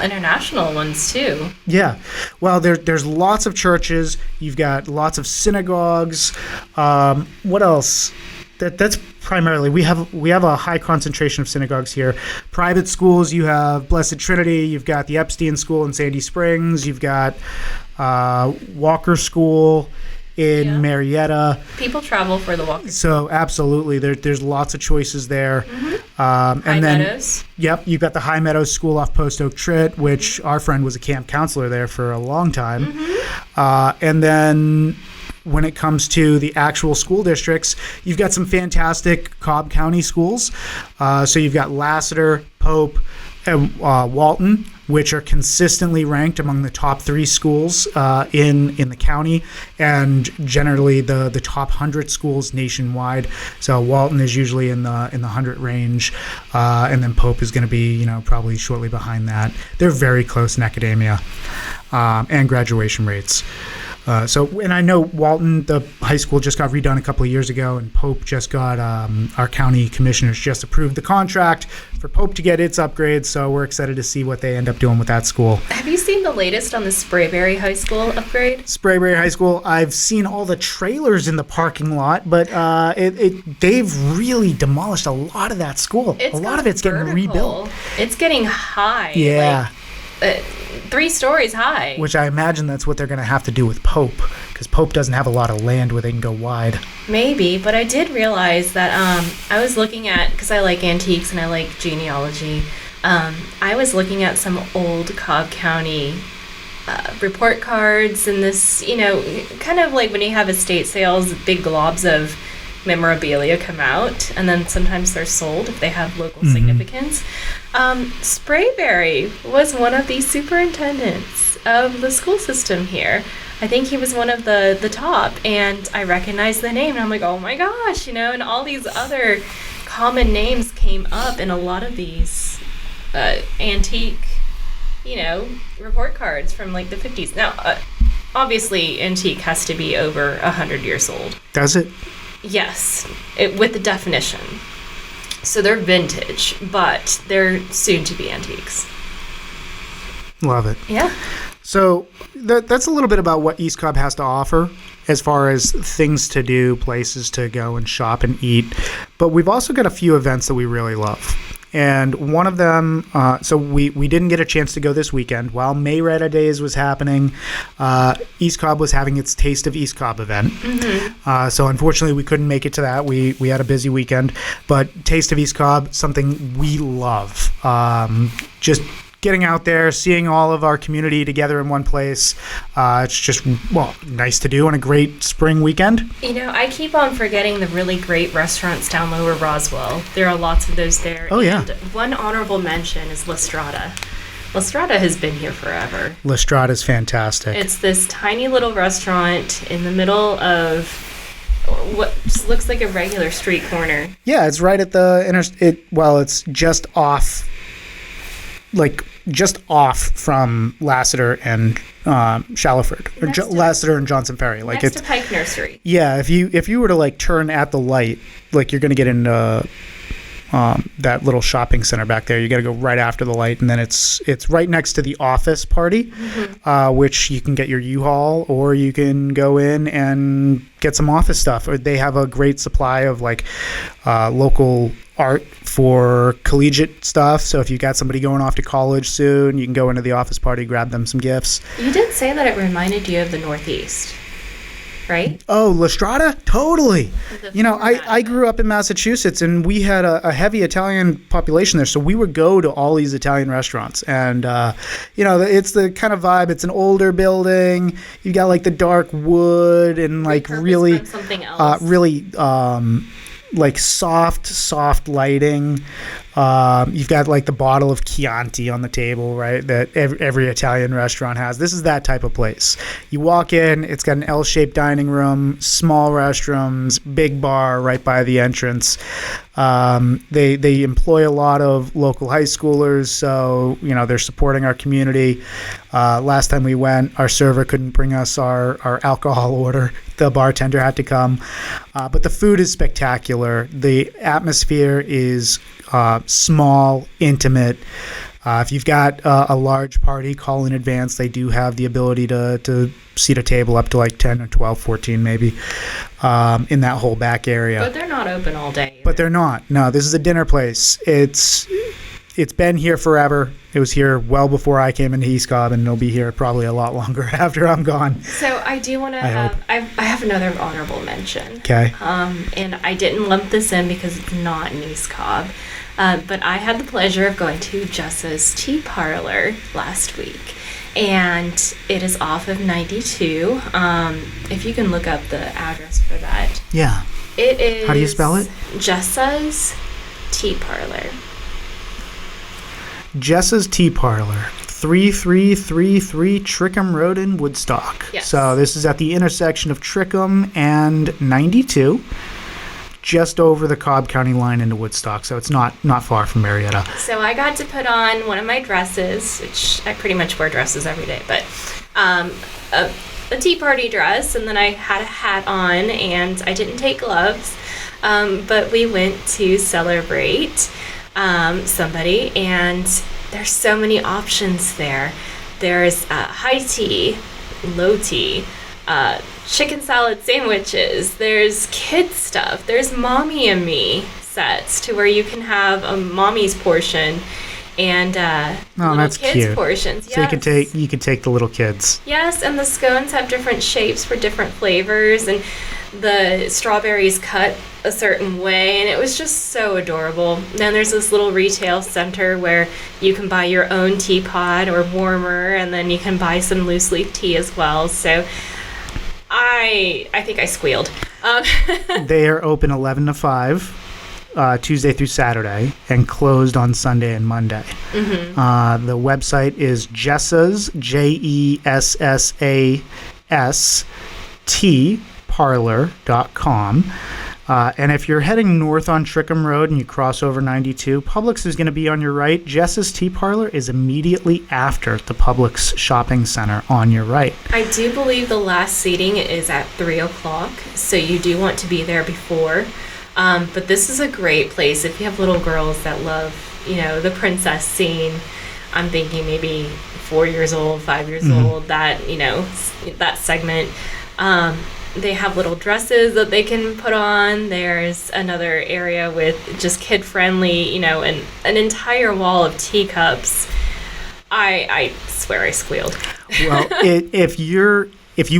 international ones, too. Yeah. Well, there's lots of churches. You've got lots of synagogues. What else? That's primarily, we have a high concentration of synagogues here. Private schools, you have Blessed Trinity, you've got the Epstein School in Sandy Springs, you've got Walker School in Marietta. People travel for the Walker. So absolutely, there's lots of choices there. Mm-hmm. High Meadows. Yep, you've got the High Meadows School off Post Oak Tritt, which our friend was a camp counselor there for a long time. Mm-hmm. And then when it comes to the actual school districts, you've got some fantastic Cobb County schools. So you've got Lassiter, Pope, and Walton, which are consistently ranked among the top 3 schools in the county, and generally the top 100 schools nationwide. So Walton is usually in the 100 range, and then Pope is going to be probably shortly behind that. They're very close in academia and graduation rates. And I know Walton, the high school, just got redone a couple of years ago, and Pope just got, our county commissioners just approved the contract for Pope to get its upgrades, so we're excited to see what they end up doing with that school. Have you seen the latest on the Sprayberry High School upgrade? Sprayberry High School, I've seen all the trailers in the parking lot, but they've really demolished a lot of that school. A lot of it's getting rebuilt. It's getting high. Yeah. 3 stories high. Which I imagine that's what they're going to have to do with Pope, because Pope doesn't have a lot of land where they can go wide. Maybe, but I did realize that I was looking at, because I like antiques and I like genealogy, I was looking at some old Cobb County report cards and this, kind of like when you have estate sales, big globs of memorabilia come out, and then sometimes they're sold if they have local significance. Sprayberry was one of the superintendents of the school system here. I think he was one of the top, and I recognized the name, and I'm like, oh my gosh, and all these other common names came up in a lot of these antique, report cards from like the 50s. Now, obviously, antique has to be over 100 years old. Does it? Yes, with the definition. So they're vintage, but they're soon to be antiques. Love it. Yeah. So that's a little bit about what East Cobb has to offer as far as things to do, places to go and shop and eat. But we've also got a few events that we really love. And one of them, so we didn't get a chance to go this weekend. While Marietta Days was happening, East Cobb was having its Taste of East Cobb event. Mm-hmm. So unfortunately, we couldn't make it to that. We had a busy weekend. But Taste of East Cobb, something we love. Just getting out there, seeing all of our community together in one place. It's just, nice to do on a great spring weekend. I keep on forgetting the really great restaurants down lower Roswell. There are lots of those there. Oh, yeah. And one honorable mention is La Strada. La Strada has been here forever. La Strada is fantastic. It's this tiny little restaurant in the middle of what just looks like a regular street corner. Yeah, it's right at the it's just off, just off from Lassiter and Shallowford, or Lassiter and Johnson Ferry. Next to Pike Nursery. Yeah, if you were to turn at the light, you're going to get into that little shopping center back there. You got to go right after the light, and then it's right next to the office party, mm-hmm. Which you can get your U-Haul, or you can go in and get some office stuff. Or they have a great supply of local art for collegiate stuff. So if you got somebody going off to college soon, you can go into the office party, grab them some gifts. You did say that it reminded you of the Northeast, right? Oh, La Strada? Totally. I grew up in Massachusetts, and we had a heavy Italian population there, so we would go to all these Italian restaurants. And, it's the kind of vibe. It's an older building. You got, the dark wood and, really, something else. Soft lighting. You've got the bottle of Chianti on the table, right? That every Italian restaurant has. This is that type of place. You walk in, it's got an L-shaped dining room, small restrooms, big bar right by the entrance. They employ a lot of local high schoolers, so they're supporting our community. Last time we went, our server couldn't bring us our alcohol order. The bartender had to come. But the food is spectacular. The atmosphere is small, intimate. If you've got a large party, call in advance. They do have the ability to seat a table up to 10 or 12, 14 maybe, in that whole back area. But they're not open all day either. But they're not. No, this is a dinner place. It's been here forever. It was here well before I came into East Cobb, and it'll be here probably a lot longer after I'm gone. So I do want to I have another honorable mention. Okay. And I didn't lump this in because it's not in East Cobb. But I had the pleasure of going to Jess's Tea Parlor last week. And it is off of 92. If you can look up the address for that. Yeah. It is... How do you spell it? Jess's Tea Parlor. Jess's Tea Parlor, 3333 Trickham Road in Woodstock. Yes. So this is at the intersection of Trickham and 92, just over the Cobb County line into Woodstock. So it's not far from Marietta. So I got to put on one of my dresses, which I pretty much wear dresses every day, but a tea party dress, and then I had a hat on, and I didn't take gloves, but we went to celebrate somebody, and there's so many options there. There's high tea, low tea, chicken salad sandwiches, there's kids stuff, there's mommy and me sets to where you can have a mommy's portion and little that's kids cute. Portions. Yes. So you could take the little kids. Yes, and the scones have different shapes for different flavors, and the strawberries cut a certain way, and it was just so adorable. Then there's this little retail center where you can buy your own teapot or warmer, and then you can buy some loose leaf tea as well. So I think I squealed. They are open 11 to 5. Tuesday through Saturday, and closed on Sunday and Monday. Mm-hmm. The website is Jessas, JESSAS PublicSTparlor.com. And if you're heading north on Trickham Road and you cross over 92, Publix is going to be on your right. Jess's Tea Parlor is immediately after the Publix shopping center on your right. I do believe the last seating is at 3 o'clock, so you do want to be there before. But this is a great place if you have little girls that love, the princess scene. I'm thinking maybe 4 years old, 5 years old, that, that segment. They have little dresses that they can put on. There's another area with just kid-friendly, and an entire wall of teacups. I swear I squealed. Well, if you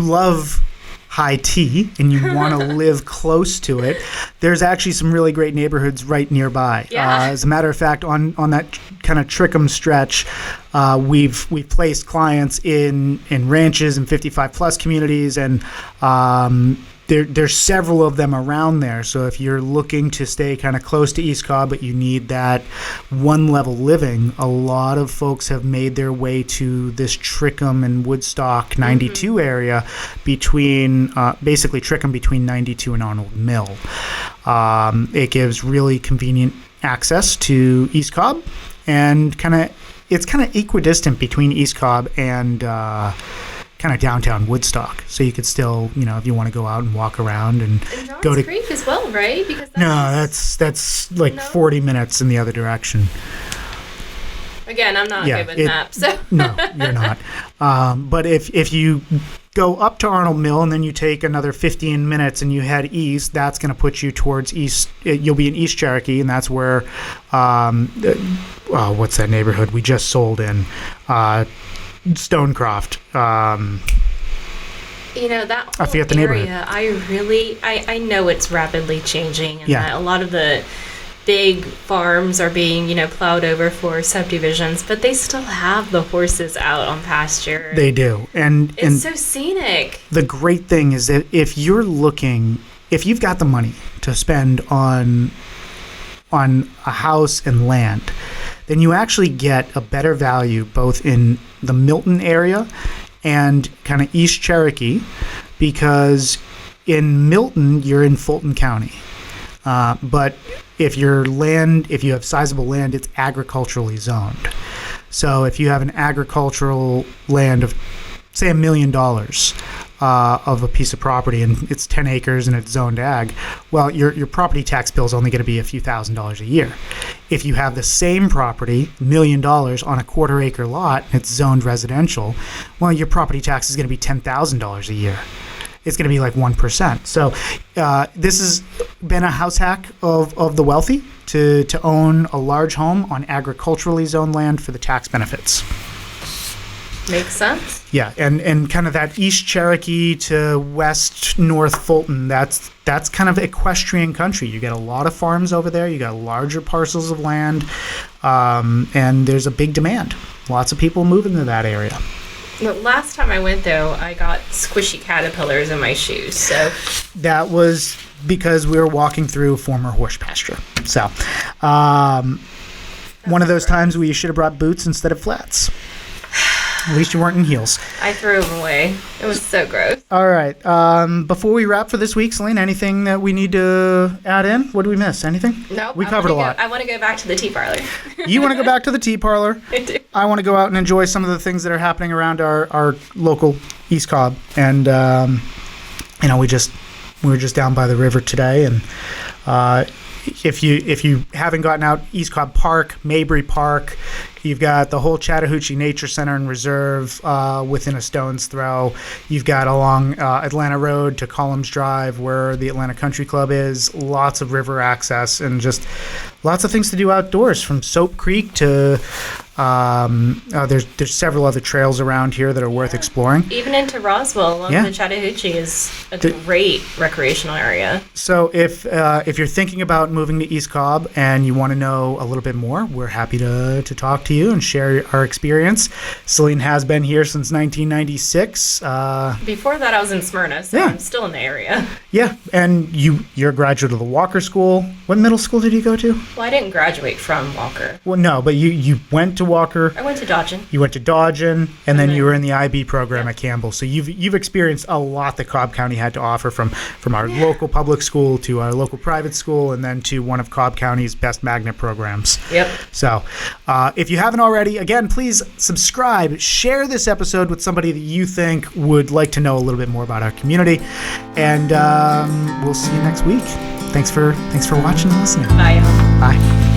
love high tea and you want to live close to it, there's actually some really great neighborhoods right nearby. Yeah. As a matter of fact, on that kind of Trickham stretch, we've placed clients in ranches and 55 plus communities, and there's several of them around there. So if you're looking to stay kind of close to East Cobb, but you need that one level living, a lot of folks have made their way to this Trickham and Woodstock 92 area between basically Trickham between 92 and Arnold Mill. It gives really convenient access to East Cobb, and it's kind of equidistant between East Cobb and kind of downtown Woodstock, so you could still, if you want to go out and walk around and Johns go to Creek as well, right? Because that's like 40 minutes in the other direction. Again, I'm not good with maps, so no, you're not. But if you go up to Arnold Mill and then you take another 15 minutes and you head east, that's going to put you towards east. You'll be in East Cherokee, and that's where what's that neighborhood we just sold in? Stonecroft. That whole I forget the area, I know it's rapidly changing, and that a lot of the big farms are being, plowed over for subdivisions, but they still have the horses out on pasture. They do. And it's so scenic. The great thing is that if you've got the money to spend on a house and land, then you actually get a better value both in the Milton area and kind of East Cherokee, because in Milton, you're in Fulton County. But if you have sizable land, it's agriculturally zoned. So if you have an agricultural land of, say, $1 million of a piece of property, and it's 10 acres and it's zoned ag, well, your property tax bill is only going to be a few $1,000s a year. If you have the same property, $1 million on a quarter-acre lot, and it's zoned residential, well, your property tax is going to be $10,000 a year. It's going to be like 1%. So this has been a house hack of the wealthy to own a large home on agriculturally zoned land for the tax benefits. Makes sense. Yeah, and kind of that East Cherokee to West North Fulton, that's kind of equestrian country. You get a lot of farms over there. You got larger parcels of land, and there's a big demand. Lots of people moving to that area. The last time I went, though, I got squishy caterpillars in my shoes. So that was because we were walking through former horse pasture. So one of those times where you should have brought boots instead of flats. At least you weren't in heels. I threw them away. It was so gross. All right. Before we wrap for this week, Céline, anything that we need to add in? What did we miss? Anything? No. We covered a lot. I want to go back to the tea parlor. You want to go back to the tea parlor? I do. I want to go out and enjoy some of the things that are happening around our local East Cobb. And, we were just down by the river today. And if you haven't gotten out, East Cobb Park, Mabry Park, you've got the whole Chattahoochee Nature Center and Reserve within a stone's throw. You've got along Atlanta Road to Columns Drive, where the Atlanta Country Club is. Lots of river access and just lots of things to do outdoors, from Soap Creek to there's several other trails around here that are worth exploring. Even into Roswell along the Chattahoochee is a great recreational area. So if you're thinking about moving to East Cobb and you want to know a little bit more, we're happy to talk to you and share our experience. Céline has been here since 1996. Before that, I was in Smyrna, so I'm still in the area. Yeah, and you're a graduate of the Walker School. What middle school did you go to? Well, I didn't graduate from Walker. Well, no, but you went to Walker. I went to Dodgen. You went to Dodgen, and then you were in the IB program at Campbell. So you've experienced a lot that Cobb County had to offer, from our local public school to our local private school, and then to one of Cobb County's best magnet programs. Yep. So if you haven't already, again, please subscribe, share this episode with somebody that you think would like to know a little bit more about our community, and we'll see you next week. Thanks for watching and listening. Bye. Bye.